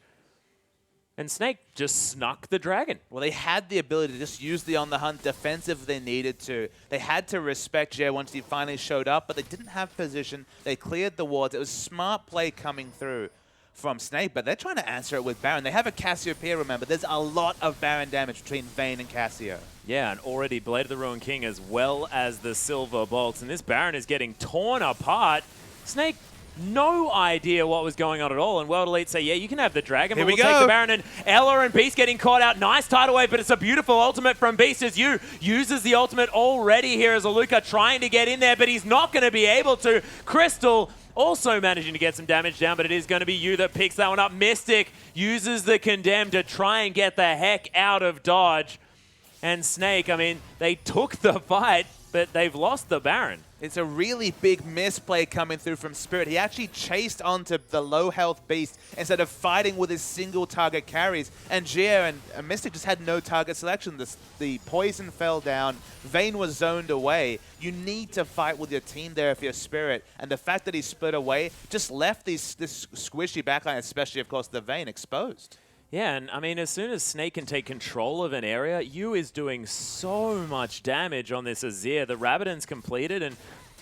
And Snake just snuck the Dragon. Well, they had the ability to just use the On the Hunt defensive if they needed to. They had to respect Jay once he finally showed up, but they didn't have position. They cleared the wards. It was smart play coming through from Snake, but they're trying to answer it with Baron. They have a Cassiopeia, remember. There's a lot of Baron damage between Vayne and Cassio. Yeah, and already Blade of the Ruined King as well as the Silver Bolts. And this Baron is getting torn apart. Snake, no idea what was going on at all. And World Elite say, yeah, you can have the Dragon, but we'll take the Baron. And Ella and Beast getting caught out. Nice tidal wave, but it's a beautiful ultimate from Beast as you uses the ultimate already here as Aluka trying to get in there, but he's not going to be able to. Crystal also managing to get some damage down, but it is going to be you that picks that one up. Mystic uses the Condemn to try and get the heck out of dodge. And Snake, I mean, they took the fight, but they've lost the Baron. It's a really big misplay coming through from Spirit. He actually chased onto the low health Beast instead of fighting with his single target carries. And Gia and Mystic just had no target selection. The poison fell down. Vayne was zoned away. You need to fight with your team there if you're Spirit. And the fact that he split away just left this squishy backline, especially, of course, the Vayne, exposed. Yeah, and I mean, as soon as Snake can take control of an area, Yu is doing so much damage on this Azir. The Rabadon's completed and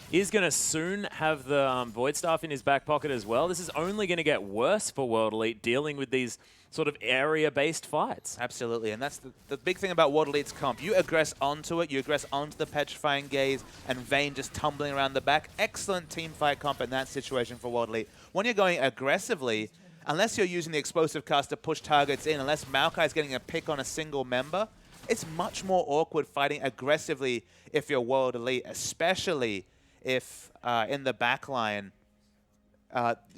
is going to soon have the Void Staff in his back pocket as well. This is only going to get worse for World Elite dealing with these sort of area-based fights. Absolutely, and that's the big thing about World Elite's comp. You aggress onto it, you aggress onto the Petrifying Gaze, and Vayne just tumbling around the back. Excellent team fight comp in that situation for World Elite. When you're going aggressively, unless you're using the explosive cast to push targets in, unless Maokai's getting a pick on a single member, it's much more awkward fighting aggressively if you're World Elite, especially if in the back line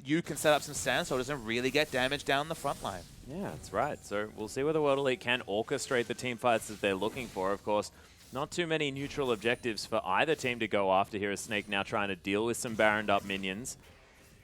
you can set up some Sand Soldiers and really get damage down the front line. Yeah, that's right. So we'll see whether World Elite can orchestrate the team fights that they're looking for. Of course, not too many neutral objectives for either team to go after here as Snake now trying to deal with some Baroned up minions.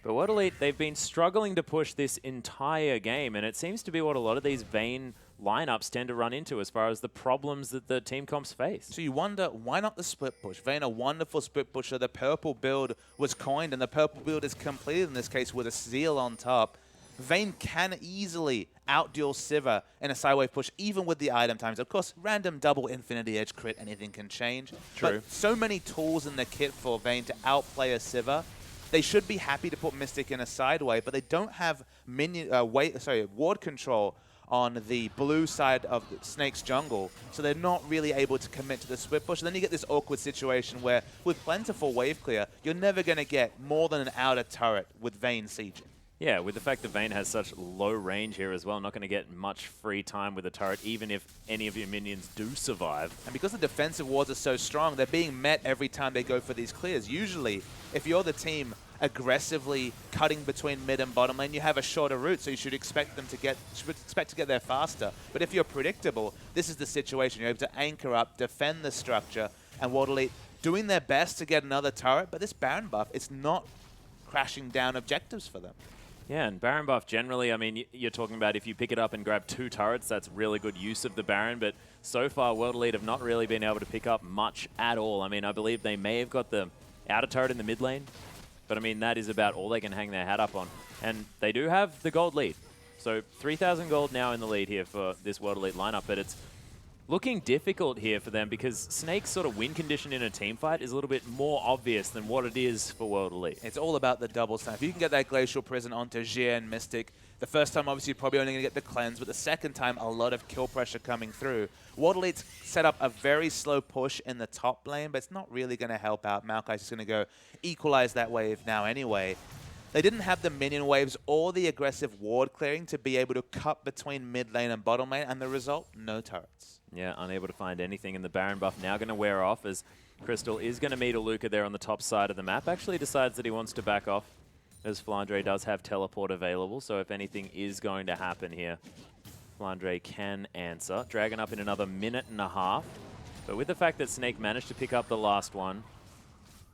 But World Elite, they've been struggling to push this entire game, and it seems to be what a lot of these Vayne lineups tend to run into as far as the problems that the team comps face. So you wonder, why not the split push? Vayne, a wonderful split pusher. The purple build was coined, and the purple build is completed in this case with a Zeal on top. Vayne can easily outduel Sivir in a sidewave push, even with the item times. Of course, random double Infinity Edge crit, anything can change. True. But so many tools in the kit for Vayne to outplay a Sivir. They should be happy to put Mystic in a sideway, but they don't have ward control on the blue side of Snake's jungle, so they're not really able to commit to the split push. And then you get this awkward situation where, with plentiful wave clear, you're never going to get more than an outer turret with Vayne sieging. Yeah, with the fact that Vayne has such low range here as well, not going to get much free time with the turret, even if any of your minions do survive. And because the defensive wards are so strong, they're being met every time they go for these clears. Usually, if you're the team aggressively cutting between mid and bottom lane, you have a shorter route, so you should expect them to get there faster. But if you're predictable, this is the situation. You're able to anchor up, defend the structure, and World Elite doing their best to get another turret, but this Baron buff, it's not crashing down objectives for them. Yeah, and Baron buff generally, I mean, you're talking about if you pick it up and grab 2 turrets, that's really good use of the Baron, but so far World Elite have not really been able to pick up much at all. I mean, I believe they may have got the outer turret in the mid lane, but I mean, that is about all they can hang their hat up on. And they do have the gold lead. So 3,000 gold now in the lead here for this World Elite lineup, but it's looking difficult here for them because Snake's sort of win condition in a team fight is a little bit more obvious than what it is for World Elite. It's all about the double slam. If you can get that Glacial Prison onto Jie and Mystic, the first time obviously you're probably only going to get the cleanse, but the second time a lot of kill pressure coming through. World Elite's set up a very slow push in the top lane, but it's not really going to help out. Maokai's just going to go equalize that wave now anyway. They didn't have the minion waves or the aggressive ward clearing to be able to cut between mid lane and bottom lane, and the result, no turrets. Yeah, unable to find anything, and the Baron buff now going to wear off as Crystal is going to meet Aluka there on the top side of the map. Actually decides that he wants to back off as Flandre does have teleport available, so if anything is going to happen here, Flandre can answer. Dragon up in another minute and a half, but with the fact that Snake managed to pick up the last one,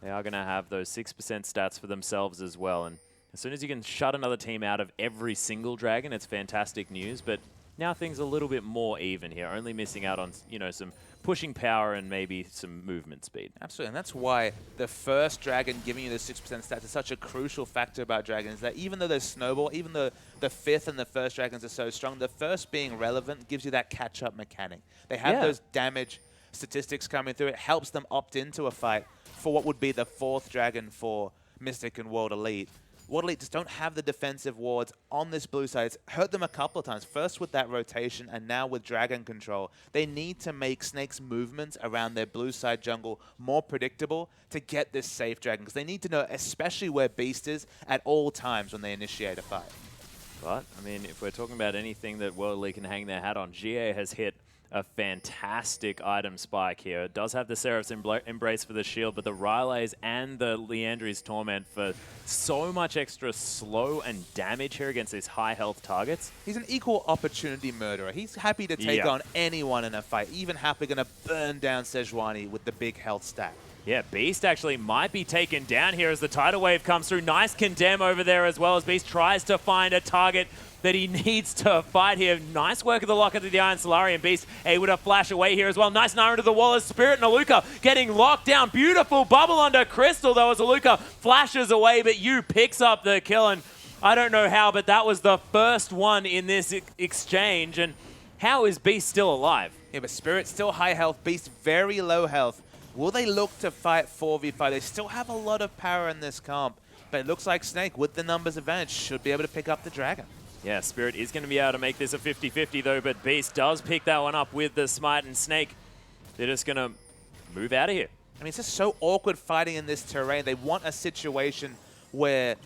they are going to have those 6% stats for themselves as well, and as soon as you can shut another team out of every single Dragon, it's fantastic news, but now things are a little bit more even here, only missing out on, you know, some pushing power and maybe some movement speed. Absolutely, and that's why the first Dragon giving you the 6% stats is such a crucial factor about Dragons, that even though there's Snowball, even though the 5th and the first Dragons are so strong, the first being relevant gives you that catch-up mechanic. They have those damage statistics coming through. It helps them opt into a fight for what would be the 4th Dragon for Mystic and World Elite. World Elite just don't have the defensive wards on this blue side. It's hurt them a couple of times. First with that rotation and now with Dragon control. They need to make Snake's movements around their blue side jungle more predictable to get this safe Dragon. Because they need to know especially where Beast is at all times when they initiate a fight. But, I mean, if we're talking about anything that World Elite can hang their hat on, GA has hit a fantastic item spike here. It does have the Seraph's Embrace for the shield, but the Rylays and the Liandry's Torment for so much extra slow and damage here against these high health targets. He's an equal opportunity murderer. He's happy to take on anyone in a fight, even happy going to burn down Sejuani with the big health stack. Yeah, Beast actually might be taken down here as the tidal wave comes through. Nice condemn over there as well as Beast tries to find a target that he needs to fight here. Nice work of the lock into the Iron Solarium. Beast able to flash away here as well. Nice Nara into the wall as Spirit and Aluka getting locked down. Beautiful bubble under Crystal though as Aluka flashes away, but Yu picks up the kill, and I don't know how, but that was the first one in this exchange. And how is Beast still alive? Yeah, but Spirit still high health, Beast very low health. Will they look to fight 4v5? They still have a lot of power in this comp, but it looks like Snake, with the numbers advantage, should be able to pick up the Dragon. Yeah, Spirit is going to be able to make this a 50-50 though, but Beast does pick that one up with the Smite, and Snake, they're just going to move out of here. I mean, it's just so awkward fighting in this terrain. They want a situation where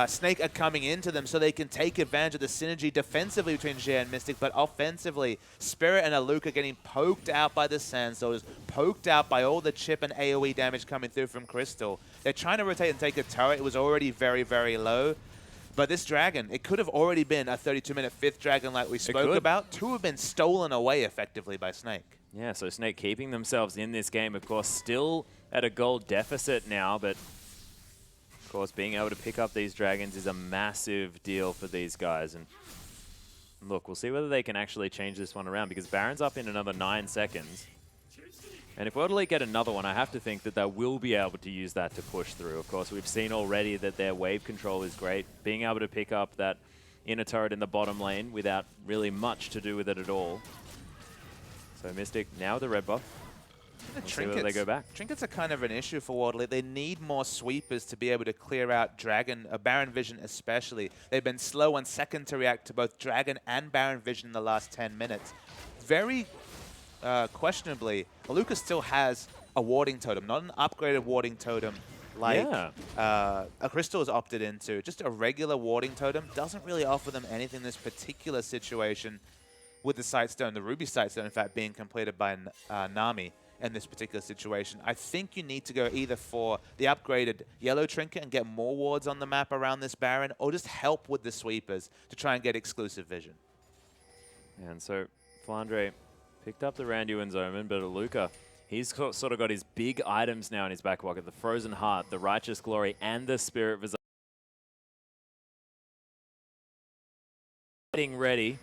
Snake are coming into them so they can take advantage of the synergy defensively between Jie and Mystic, but offensively, Spirit and Aluka getting poked out by the Sandstormers, poked out by all the chip and AoE damage coming through from Crystal. They're trying to rotate and take a turret. It was already very, very low. But this Dragon, it could have already been a 32-minute 5th Dragon like we spoke about. 2 have been stolen away effectively by Snake. Yeah, so Snake keeping themselves in this game, of course, still at a gold deficit now, but of course, being able to pick up these Dragons is a massive deal for these guys. And look, we'll see whether they can actually change this one around, because Baron's up in another 9 seconds. And if World Elite get another one, I have to think that they will be able to use that to push through. Of course, we've seen already that their wave control is great. Being able to pick up that inner turret in the bottom lane without really much to do with it at all. So Mystic now with the red buff. Trinkets, they go back. Trinkets are kind of an issue for World Elite. They need more sweepers to be able to clear out Dragon, Baron Vision especially. They've been slow and second to react to both Dragon and Baron Vision in the last 10 minutes. Very questionably, Aluka still has a warding totem, not an upgraded warding totem like a Crystal has opted into. Just a regular warding totem doesn't really offer them anything in this particular situation with the Sightstone, the Ruby Sightstone, in fact, being completed by Nami. in this particular situation. I think you need to go either for the upgraded yellow trinket and get more wards on the map around this Baron, or just help with the sweepers to try and get exclusive vision. And so Flandre picked up the Randuin's Omen, but Aluka, he's sort of got his big items now in his back pocket, the Frozen Heart, the Righteous Glory, and the Spirit Visage. Getting ready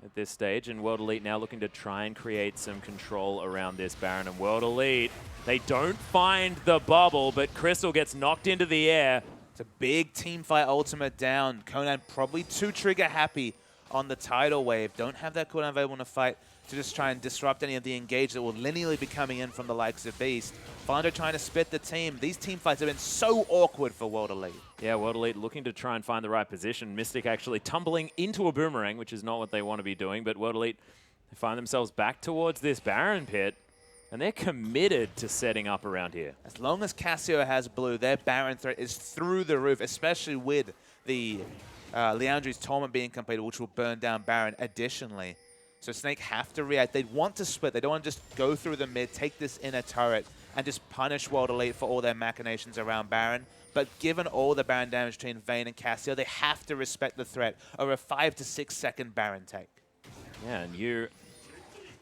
at this stage, and World Elite now looking to try and create some control around this Baron. And World Elite, they don't find the bubble, but Crystal gets knocked into the air. It's a big team fight ultimate down. Conan probably too trigger happy on the tidal wave. Don't have that cooldown available in a fight to just try and disrupt any of the engage that will linearly be coming in from the likes of Beast. Flandre trying to split the team. These team fights have been so awkward for World Elite. Yeah, World Elite looking to try and find the right position. Mystic actually tumbling into a boomerang, which is not what they want to be doing, but World Elite find themselves back towards this Baron pit, and they're committed to setting up around here. As long as Cassio has blue, their Baron threat is through the roof, especially with the Liandry's Torment being completed, which will burn down Baron additionally. So Snake have to react. They want to split. They don't want to just go through the mid, take this inner turret, and just punish World Elite for all their machinations around Baron. But given all the Baron damage between Vayne and Cassio, they have to respect the threat over a 5 to 6 second Baron take. Yeah, and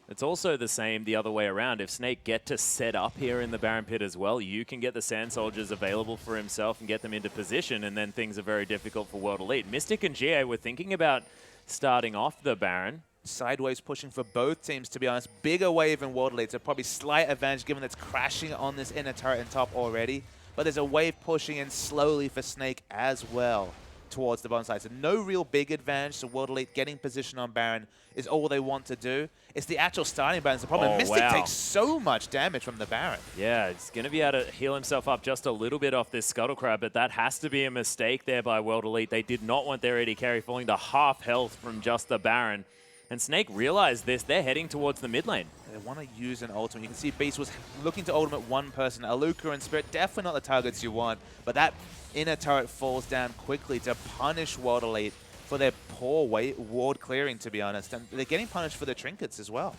it's also the same the other way around. If Snake get to set up here in the Baron pit as well, you can get the Sand Soldiers available for himself and get them into position, and then things are very difficult for World Elite. Mystic and GA were thinking about starting off the Baron. Sideways pushing for both teams, to be honest. Bigger wave in World Elite, so probably slight advantage given it's crashing on this inner turret and top already. But there's a wave pushing in slowly for Snake as well towards the bottom side. So no real big advantage. So World Elite getting position on Baron is all they want to do. It's the actual starting Baron's the problem. Mystic takes so much damage from the Baron. Yeah, he's going to be able to heal himself up just a little bit off this Scuttle Crab, but that has to be a mistake there by World Elite. They did not want their AD carry falling to half health from just the Baron. And Snake realized this. They're heading towards the mid lane. They want to use an ultimate. You can see Beast was looking to ultimate one person. Aluka and Spirit, definitely not the targets you want. But that inner turret falls down quickly to punish World Elite for their poor ward clearing, to be honest. And they're getting punished for their trinkets as well.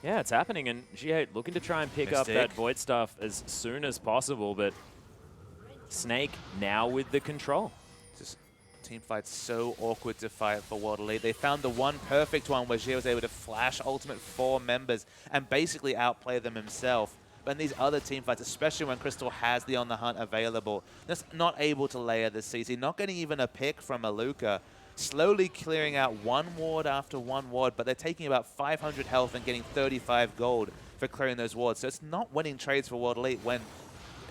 Yeah, it's happening. And G8 looking to try and pick up that Void Stuff as soon as possible. But Snake now with the control. Team fight's so awkward to fight for World Elite. They found the one perfect one where Jie was able to flash ultimate 4 members and basically outplay them himself. But in these other team fights, especially when Crystal has the On the Hunt available, just not able to layer the CC, not getting even a pick from Aluka, slowly clearing out one ward after one ward, but they're taking about 500 health and getting 35 gold for clearing those wards. So it's not winning trades for World Elite when,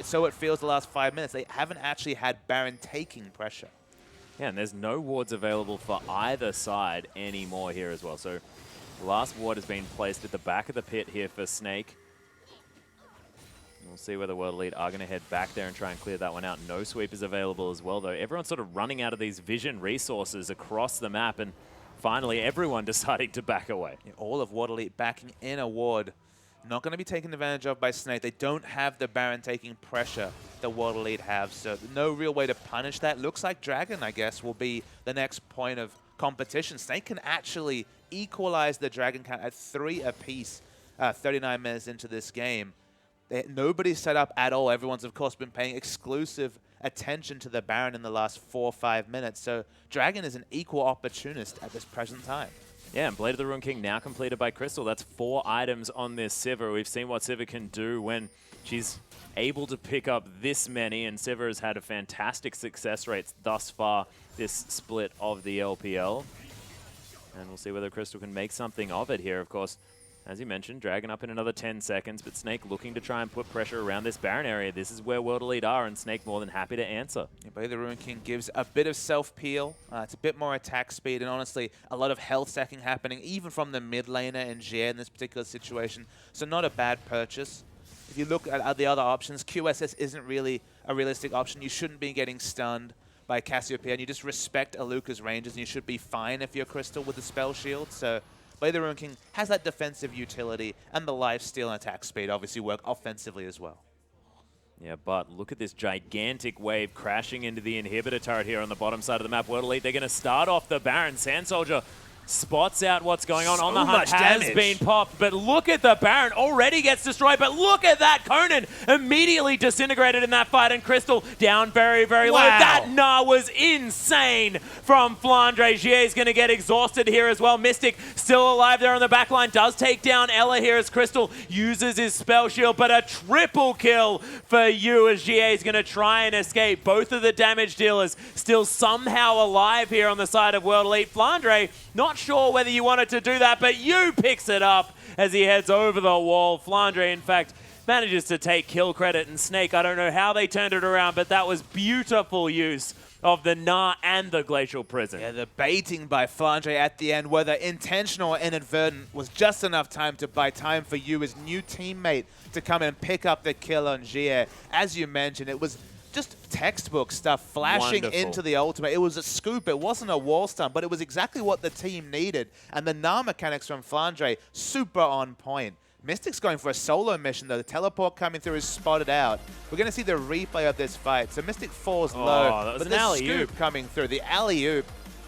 so it feels the last 5 minutes, they haven't actually had Baron taking pressure. Yeah, and there's no wards available for either side anymore here as well. So the last ward has been placed at the back of the pit here for Snake. We'll see whether World Elite are going to head back there and try and clear that one out. No sweepers available as well, though. Everyone's sort of running out of these vision resources across the map, and finally everyone deciding to back away. Yeah, all of World Elite backing in a ward. Not going to be taken advantage of by Snake. They don't have the Baron taking pressure that World Elite have, so no real way to punish that. Looks like Dragon, I guess, will be the next point of competition. Snake can actually equalize the Dragon count at 3 apiece 39 minutes into this game. Nobody's set up at all. Everyone's, of course, been paying exclusive attention to the Baron in the last 4 or 5 minutes, so Dragon is an equal opportunist at this present time. Yeah, and Blade of the Ruined King now completed by Crystal. That's 4 items on this Sivir. We've seen what Sivir can do when she's able to pick up this many, and Sivir has had a fantastic success rate thus far this split of the LPL. And we'll see whether Crystal can make something of it here. Of course, as you mentioned, Dragon up in another 10 seconds, but Snake looking to try and put pressure around this Baron area. This is where World Elite are, and Snake more than happy to answer. Yeah, Blade of the Ruined King gives a bit of self-peel. It's a bit more attack speed, and honestly, a lot of health stacking happening, even from the mid laner and Jie in this particular situation. So not a bad purchase. If you look at the other options, QSS isn't really a realistic option. You shouldn't be getting stunned by Cassiopeia, and you just respect Aluka's ranges, and you should be fine if you're Crystal with the spell shield. So Blade of the Ruined King has that defensive utility, and the lifesteal and attack speed obviously work offensively as well. Yeah, but look at this gigantic wave crashing into the inhibitor turret here on the bottom side of the map. World Elite, they're going to start off the Baron. Sand Soldier spots out what's going on. So On the hunt much has damage. been popped, but look at the Baron already gets destroyed, but look at that. Conan immediately disintegrated in that fight, and Crystal down very, very low. Wow. That Gnar was insane from Flandre. Gier is going to get exhausted here as well. Mystic still alive there on the back line, does take down Ella here as Crystal uses his spell shield, but a triple kill for you as Gier is going to try and escape. Both of the damage dealers still somehow alive here on the side of World Elite. Flandre, not sure whether you wanted to do that, but you picks it up as he heads over the wall. Flandre, in fact, manages to take kill credit, and Snake, I don't know how they turned it around, but that was beautiful use of the Gnar and the Glacial Prison. Yeah, the baiting by Flandre at the end, whether intentional or inadvertent, was just enough time to buy time for you, his new teammate, to come and pick up the kill on Gier. As you mentioned, it was just textbook stuff flashing Wonderful. into the ultimate. It was a scoop. It wasn't a wall stun, but it was exactly what the team needed. And the Gnar mechanics from Flandre, super on point. Mystic's going for a solo mission, though. The teleport coming through is spotted out. We're going to see the replay of this fight. So Mystic falls low, that was but an the alley-oop. scoop coming through. The alley-oop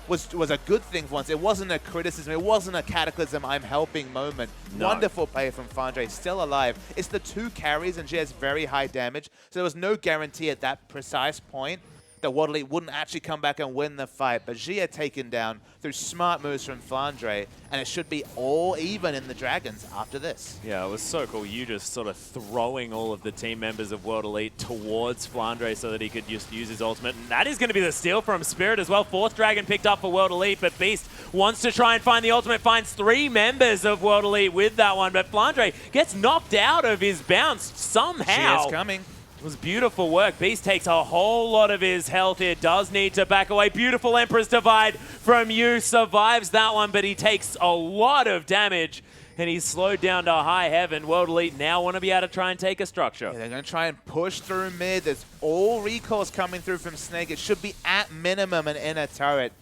was a good thing for once. It wasn't a criticism. It wasn't a cataclysm, I'm helping moment. No. Wonderful play from Flandre, still alive. It's the two carries, and she has very high damage. So there was no guarantee at that precise point that World Elite wouldn't actually come back and win the fight. But Gier taken down through smart moves from Flandre, and it should be all even in the Dragons after this. Yeah, it was so cool. You just sort of throwing all of the team members of World Elite towards Flandre so that he could just use his ultimate. And that is going to be the steal from Spirit as well. Fourth Dragon picked up for World Elite, but Beast wants to try and find the ultimate, finds 3 members of World Elite with that one. But Flandre gets knocked out of his bounce somehow. She is coming. It was beautiful work. Beast takes a whole lot of his health here. Does need to back away. Beautiful Emperor's Divide from you. Survives that one, but he takes a lot of damage, and he's slowed down to high heaven. World Elite now want to be able to try and take a structure. Yeah, they're going to try and push through mid. There's all recalls coming through from Snake. It should be at minimum an inner turret.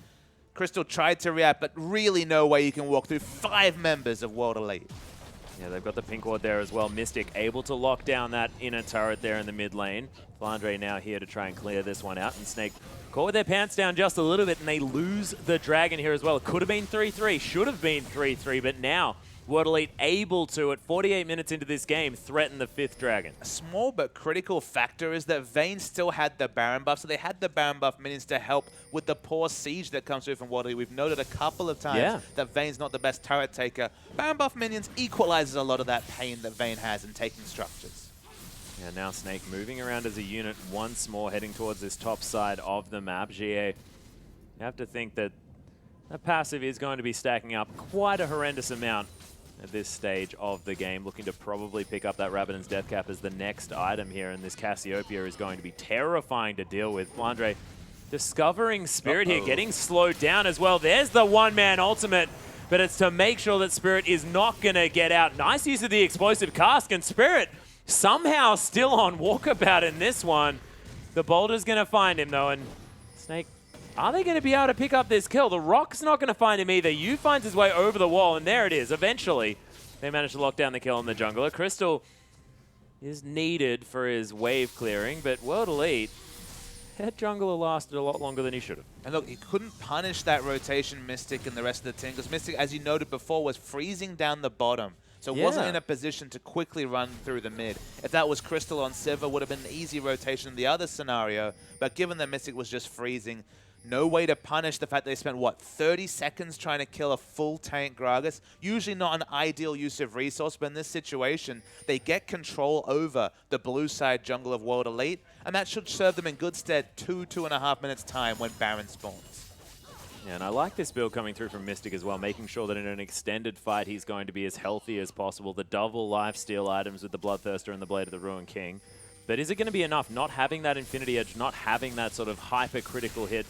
Crystal tried to react, but really no way you can walk through 5 members of World Elite. Yeah, they've got the pink ward there as well. Mystic able to lock down that inner turret there in the mid lane. Flandre now here to try and clear this one out. And Snake caught with their pants down just a little bit, and they lose the Dragon here as well. It could have been 3-3, should have been 3-3, but now World Elite able to, at 48 minutes into this game, threaten the 5th Dragon. A small but critical factor is that Vayne still had the Baron buff, so they had the Baron buff minions to help with the poor siege that comes through from World Elite. We've noted a couple of times that Vayne's not the best turret taker. Baron buff minions equalizes a lot of that pain that Vayne has in taking structures. Yeah, now Snake moving around as a unit once more, heading towards this top side of the map. Gier, you have to think that that passive is going to be stacking up quite a horrendous amount at this stage of the game, looking to probably pick up that Rabadon's Death Cap as the next item here, and this Cassiopeia is going to be terrifying to deal with. Flandre discovering Spirit here, getting slowed down as well. There's the one-man ultimate, but it's to make sure that Spirit is not going to get out. Nice use of the explosive cask, and Spirit somehow still on walkabout in this one. The boulder's going to find him, though, and Snake, are they going to be able to pick up this kill? The Rock's not going to find him either. Yu finds his way over the wall, and there it is. Eventually, they manage to lock down the kill on the jungler. Crystal is needed for his wave clearing, but World Elite, that jungler lasted a lot longer than he should have. And look, he couldn't punish that rotation Mystic and the rest of the team, because Mystic, as you noted before, was freezing down the bottom. So wasn't in a position to quickly run through the mid. If that was Crystal on Sivir, would have been an easy rotation in the other scenario. But given that Mystic was just freezing, no way to punish the fact they spent, what, 30 seconds trying to kill a full tank Gragas? Usually not an ideal use of resource, but in this situation, they get control over the blue side jungle of World Elite, and that should serve them in good stead 2.5 minutes time when Baron spawns. Yeah, and I like this build coming through from Mystic as well, making sure that in an extended fight he's going to be as healthy as possible. The double lifesteal items with the Bloodthirster and the Blade of the Ruined King. But is it going to be enough? Not having that Infinity Edge, not having that sort of hyper-critical hit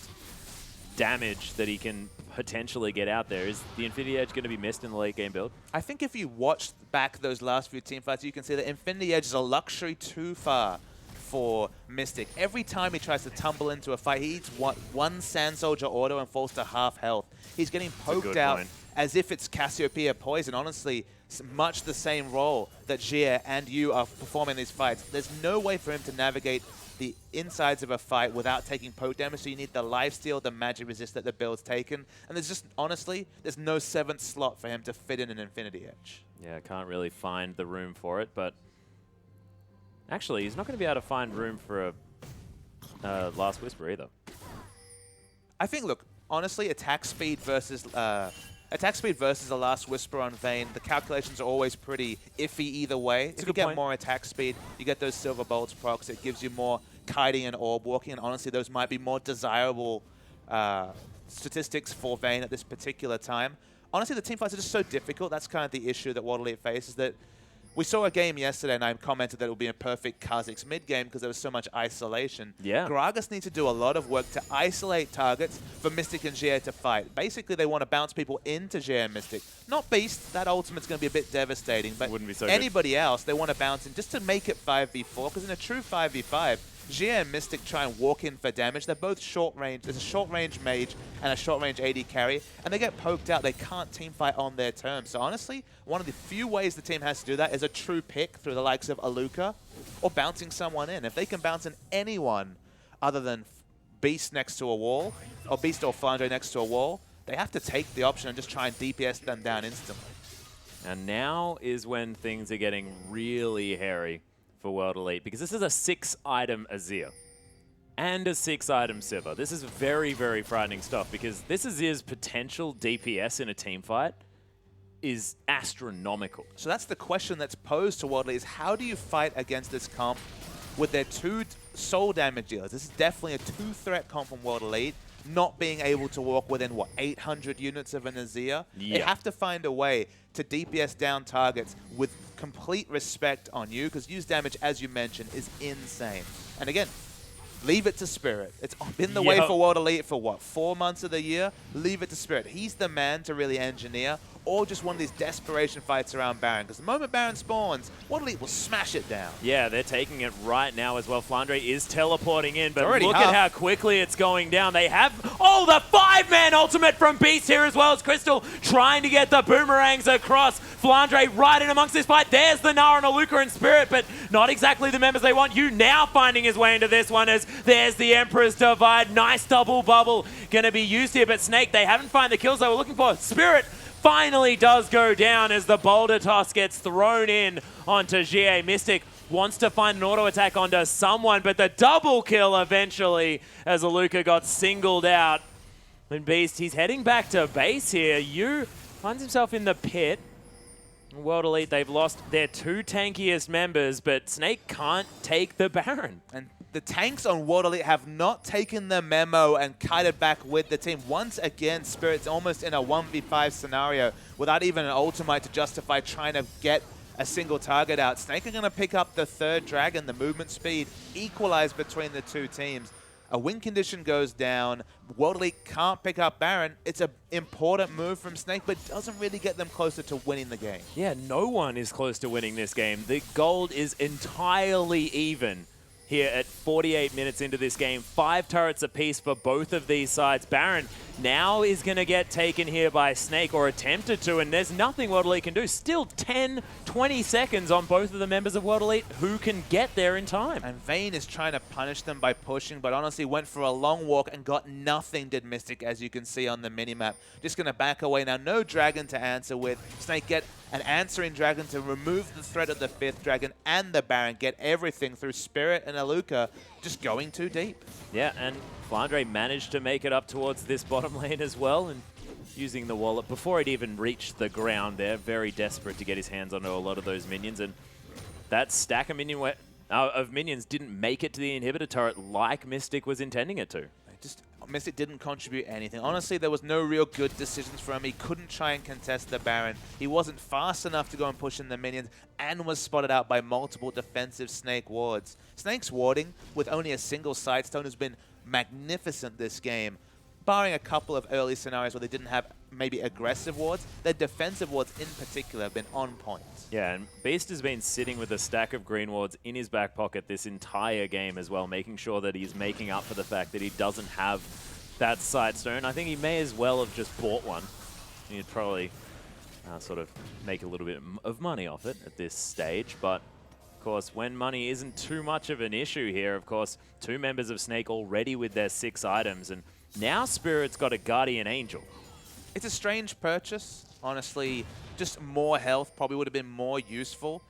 damage that he can potentially get out there. Is the Infinity Edge going to be missed in the late game build? I think if you watch back those last few team fights, you can see that Infinity Edge is a luxury too far for Mystic. Every time he tries to tumble into a fight, he eats one Sand Soldier auto and falls to half health. He's getting poked out as if it's Cassiopeia poison. Honestly, much the same role that Gier and you are performing these fights. There's no way for him to navigate the insides of a fight without taking poke damage. So you need the lifesteal, the magic resist that the build's taken. And there's just, honestly, there's no 7th slot for him to fit in an Infinity Edge. Yeah, can't really find the room for it, but actually, he's not going to be able to find room for a Last Whisper either. I think, look, honestly, attack speed versus the Last Whisper on Vayne, the calculations are always pretty iffy either way. If you get more attack speed, you get those Silver Bolts procs, it gives you more kiting and orb walking, and honestly, those might be more desirable statistics for Vayne at this particular time. Honestly, the team fights are just so difficult. That's kind of the issue that WOD Elite faces. That we saw a game yesterday, and I commented that it would be a perfect Kha'Zix mid game because there was so much isolation. Yeah. Gragas needs to do a lot of work to isolate targets for Mystic and GA to fight. Basically, they want to bounce people into GA and Mystic. Not Beast. That ultimate's going to be a bit devastating. But wouldn't be so anybody else, they want to bounce in just to make it 5v4. Because in a true 5v5, GA and Mystic try and walk in for damage. They're both short range. There's a short range mage and a short range AD carry, and they get poked out. They can't team fight on their terms. So honestly, one of the few ways the team has to do that is a true pick through the likes of Aluka or bouncing someone in. If they can bounce in anyone other than Beast next to a wall, or Beast or Flandre next to a wall, they have to take the option and just try and DPS them down instantly. And now is when things are getting really hairy for World Elite, because this is a 6-item Azir and a 6-item Sivir. This is very, very frightening stuff, because this Azir's potential DPS in a team fight is astronomical. So that's the question that's posed to WOD Elite, is how do you fight against this comp with their 2 soul damage dealers? This is definitely a 2-threat comp from WOD Elite, not being able to walk within, what, 800 units of an Azir? Yeah. They have to find a way to DPS down targets with complete respect on you, because use damage, as you mentioned, is insane. And again, leave it to Spirit. It's been the way for WOD Elite for, what, 4 months of the year? Leave it to Spirit. He's the man to really engineer, or just one of these desperation fights around Baron, because the moment Baron spawns, WOD Elite will smash it down. Yeah, they're taking it right now as well. Flandre is teleporting in, but Already look at how quickly it's going down. They have, oh, the 5-man ultimate from Beast here as well as Crystal trying to get the boomerangs across. Flandre right in amongst this fight. There's the Nara and Aluka in Spirit, but not exactly the members they want. You now finding his way into this one as there's the Emperor's Divide. Nice double bubble going to be used here, but Snake, they haven't found the kills they were looking for. Spirit finally does go down as the boulder toss gets thrown in onto GA. Mystic wants to find an auto attack onto someone, but the double kill eventually as Aluka got singled out. And Beast, he's heading back to base here. Yu finds himself in the pit. World Elite, they've lost their 2 tankiest members, but Snake can't take the Baron. And the tanks on WOD Elite have not taken the memo and kited back with the team. Once again, Spirit's almost in a 1v5 scenario without even an ultimate to justify trying to get a single target out. Snake are going to pick up the 3rd dragon, the movement speed, equalize between the 2 teams. A win condition goes down. WOD Elite can't pick up Baron. It's an important move from Snake, but doesn't really get them closer to winning the game. Yeah, no one is close to winning this game. The gold is entirely even here at 48 minutes into this game. 5 turrets apiece for both of these sides. Baron now is going to get taken here by Snake, or attempted to, and there's nothing WOD Elite can do. Still 10, 20 seconds on both of the members of WOD Elite who can get there in time. And Vayne is trying to punish them by pushing, but honestly went for a long walk and got nothing, did Mystic, as you can see on the minimap. Just going to back away now. No dragon to answer with. Snake get an answering dragon to remove the threat of the 5th dragon and the Baron. Get everything through Spirit and Aluka, just going too deep. Yeah, and Flandre managed to make it up towards this bottom lane as well, and using the wallet before it even reached the ground there. Very desperate to get his hands onto a lot of those minions, and that stack of minions didn't make it to the inhibitor turret like Mystic was intending it to. Mystic didn't contribute anything. Honestly, there was no real good decisions for him. He couldn't try and contest the Baron. He wasn't fast enough to go and push in the minions, and was spotted out by multiple defensive Snake wards. Snake's warding, with only a single Sidestone, has been magnificent this game. Barring a couple of early scenarios where they didn't have maybe aggressive wards, their defensive wards in particular have been on point. Yeah, and Beast has been sitting with a stack of green wards in his back pocket this entire game as well, making sure that he's making up for the fact that he doesn't have that Sidestone. I think he may as well have just bought one. He'd probably sort of make a little bit of money off it at this stage, but Of course, when money isn't too much of an issue here, of course, 2 members of Snake already with their 6 items, and now Spirit's got a Guardian Angel. It's a strange purchase. Honestly, just more health probably would have been more useful.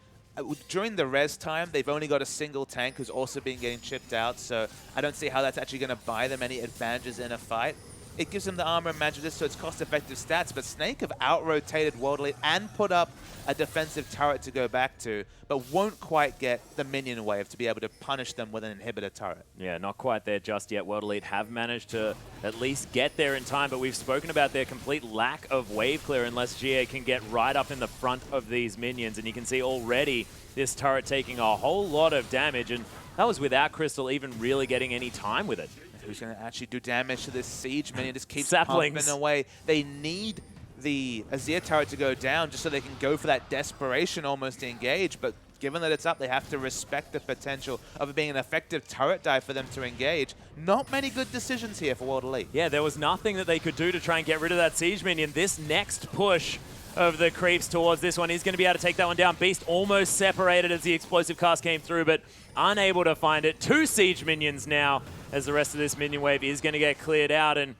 During the res time, they've only got a single tank who's also been getting chipped out, so I don't see how that's actually going to buy them any advantages in a fight. It gives them the armor and magic, so it's cost-effective stats, but Snake have out-rotated World Elite and put up a defensive turret to go back to, but won't quite get the minion wave to be able to punish them with an inhibitor turret. Yeah, not quite there just yet. World Elite have managed to at least get there in time, but we've spoken about their complete lack of wave clear unless GA can get right up in the front of these minions, and you can see already this turret taking a whole lot of damage, and that was without Crystal even really getting any time with it. Who's going to actually do damage to this siege minion? Just keeps Saplings. pumping away. They need the Azir turret to go down just so they can go for that desperation almost to engage, but given that it's up, they have to respect the potential of it being an effective turret dive for them to engage. Not many good decisions here for World Elite. Yeah, there was nothing that they could do to try and get rid of that siege minion. This next push of the creeps towards this one is going to be able to take that one down. Beast almost separated as the explosive cast came through, but unable to find it. 2 siege minions now as the rest of this minion wave is going to get cleared out, and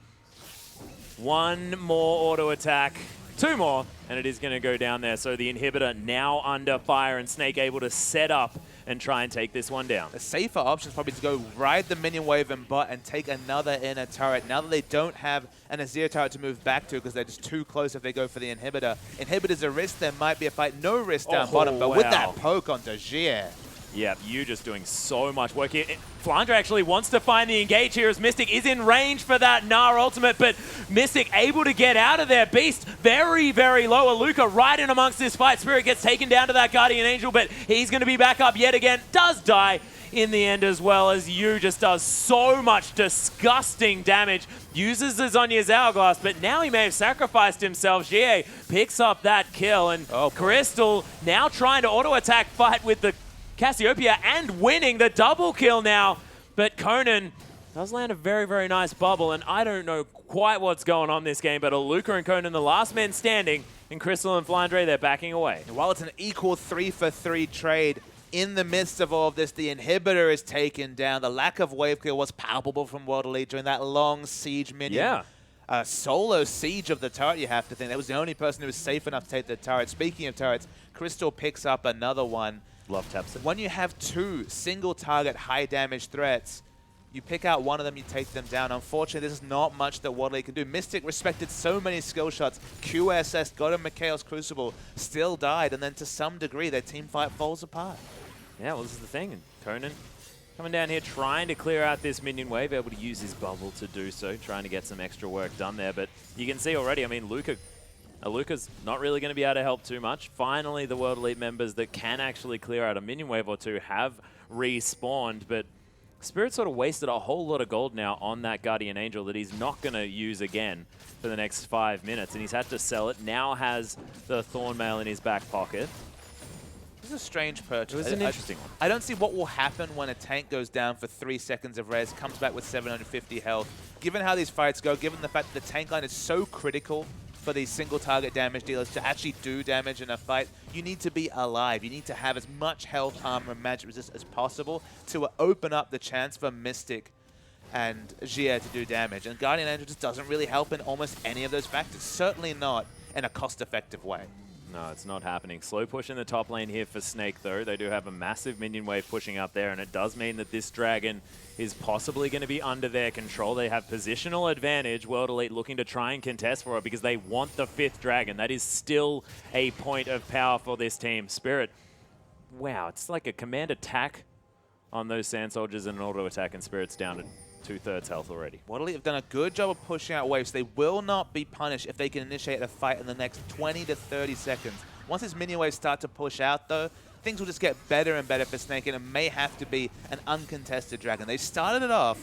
1 more auto attack, 2 more, and it is going to go down there. So the inhibitor now under fire, and Snake able to set up and try and take this one down. The safer option is probably to go ride the minion wave and bot and take another inner turret. Now that they don't have an Azir turret to move back to because they're just too close if they go for the inhibitor. Inhibitor's a risk, there might be a fight. No risk down bottom, but with that poke onto Gier. Yeah, you just doing so much work here. Flandre actually wants to find the engage here as Mystic is in range for that Gnar ultimate, but Mystic able to get out of there. Beast very, very low. Aluka right in amongst this fight. Spirit gets taken down to that Guardian Angel, but he's going to be back up yet again. Does die in the end as well, as Yu just does so much disgusting damage. Uses the Zhonya's Hourglass, but now he may have sacrificed himself. Jie picks up that kill, and Crystal now trying to auto-attack fight with the Cassiopeia and winning the double kill now. But Conan does land a very, very nice bubble, and I don't know quite what's going on this game, but Aluka and Conan, the last men standing, and Crystal and Flandre, they're backing away. And while it's an equal 3-for-3 trade, in the midst of all of this, the inhibitor is taken down. The lack of wave clear was palpable from World Elite during that long siege minion. Yeah. Solo siege of the turret, you have to think. That was the only person who was safe enough to take the turret. Speaking of turrets, Crystal picks up another one. Love taps it. When you have 2 single target high damage threats, you pick out one of them, you take them down. Unfortunately, this is not much that World Elite can do. Mystic respected so many skill shots. QSS got him Mikhail's Crucible, still died, and then to some degree, their team fight falls apart. Yeah, well, this is the thing. And Conan coming down here trying to clear out this minion wave, able to use his bubble to do so, trying to get some extra work done there. But you can see already, I mean, Luka's not really going to be able to help too much. Finally, the World Elite members that can actually clear out a minion wave or 2 have respawned, but Spirit sort of wasted a whole lot of gold now on that Guardian Angel that he's not going to use again for the next 5 minutes, and he's had to sell it. Now has the Thornmail in his back pocket. This is a strange purchase. It was an interesting one. I don't see what will happen when a tank goes down for 3 seconds of res, comes back with 750 health. Given how these fights go, given the fact that the tank line is so critical for these single target damage dealers to actually do damage in a fight, you need to be alive. You need to have as much health, armor, and magic resist as possible to open up the chance for Mystic and Jia to do damage. And Guardian Angel just doesn't really help in almost any of those factors. Certainly not in a cost-effective way. No, it's not happening. Slow push in the top lane here for Snake, though. They do have a massive minion wave pushing up there, and it does mean that this dragon is possibly going to be under their control. They have positional advantage. World Elite looking to try and contest for it because they want the 5th dragon. That is still a point of power for this team. Spirit, wow, it's like a command attack on those Sand Soldiers and an auto attack, and Spirit's down to 2/3 health already. World Elite have done a good job of pushing out waves. They will not be punished if they can initiate a fight in the next 20 to 30 seconds. Once these minion waves start to push out, though, things will just get better and better for Snake, and it may have to be an uncontested dragon. They started it off,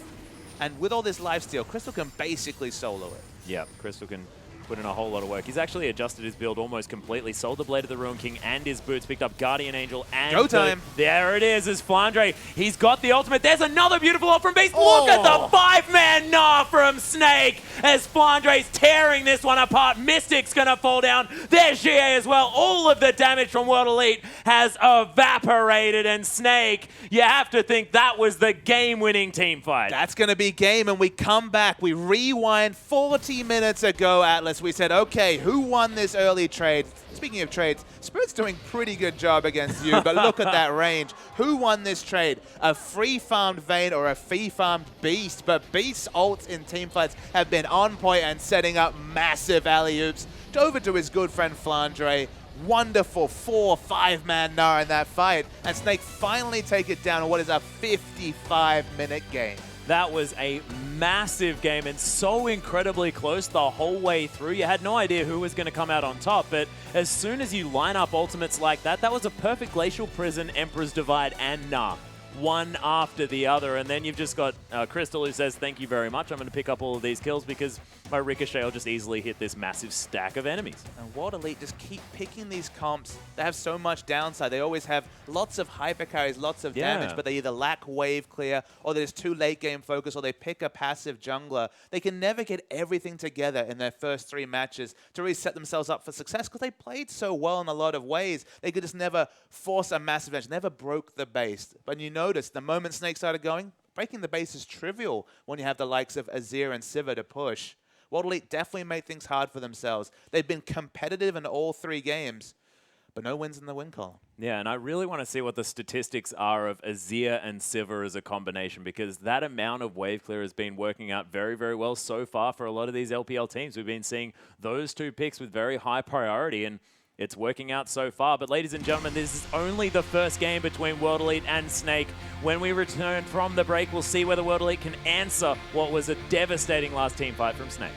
and with all this lifesteal, Crystal can basically solo it. Yeah, Crystal can put in a whole lot of work. He's actually adjusted his build almost completely, sold the Blade of the Ruin King and his boots, picked up Guardian Angel and... Go time! There it is Flandre. He's got the ultimate. There's another beautiful ult from Beast. Look at the 5-man Gnar from Snake as Flandre's tearing this one apart. Mystic's going to fall down. There's GA as well. All of the damage from World Elite has evaporated, and Snake, you have to think that was the game-winning team fight. That's going to be game, and we come back. We rewind 40 minutes ago, Atlas. We said, okay, who won this early trade? Speaking of trades, Spirit's doing pretty good job against you, but look at that range. Who won this trade? A free-farmed Vayne or a free-farmed Beast? But Beast's ults in teamfights have been on point and setting up massive alley-oops. Over to his good friend Flandre. Wonderful 4-5-man Gnar in that fight. And Snake finally take it down in what is a 55-minute game. That was a massive game and so incredibly close the whole way through. You had no idea who was going to come out on top, but as soon as you line up ultimates like that, that was a perfect Glacial Prison, Emperor's Divide, and Gnar. One after the other, and then you've just got Crystal who says, thank you very much, I'm going to pick up all of these kills because my Ricochet will just easily hit this massive stack of enemies. And World Elite just keep picking these comps. They have so much downside. They always have lots of hyper carries, lots of damage, but they either lack wave clear, or they're just too late game focus, or they pick a passive jungler. They can never get everything together in their first 3 matches to really set themselves up for success because they played so well in a lot of ways. They could just never force a massive edge, never broke the base. But you notice the moment Snake started going, breaking the base is trivial when you have the likes of Azir and Sivir to push. World Elite definitely made things hard for themselves. They've been competitive in all 3 games, but no wins in the win column. Yeah, and I really want to see what the statistics are of Azir and Sivir as a combination, because that amount of wave clear has been working out very, very well so far for a lot of these LPL teams. We've been seeing those 2 picks with very high priority, and it's working out so far. But ladies and gentlemen, this is only the first game between World Elite and Snake. When we return from the break, we'll see whether World Elite can answer what was a devastating last team fight from Snake.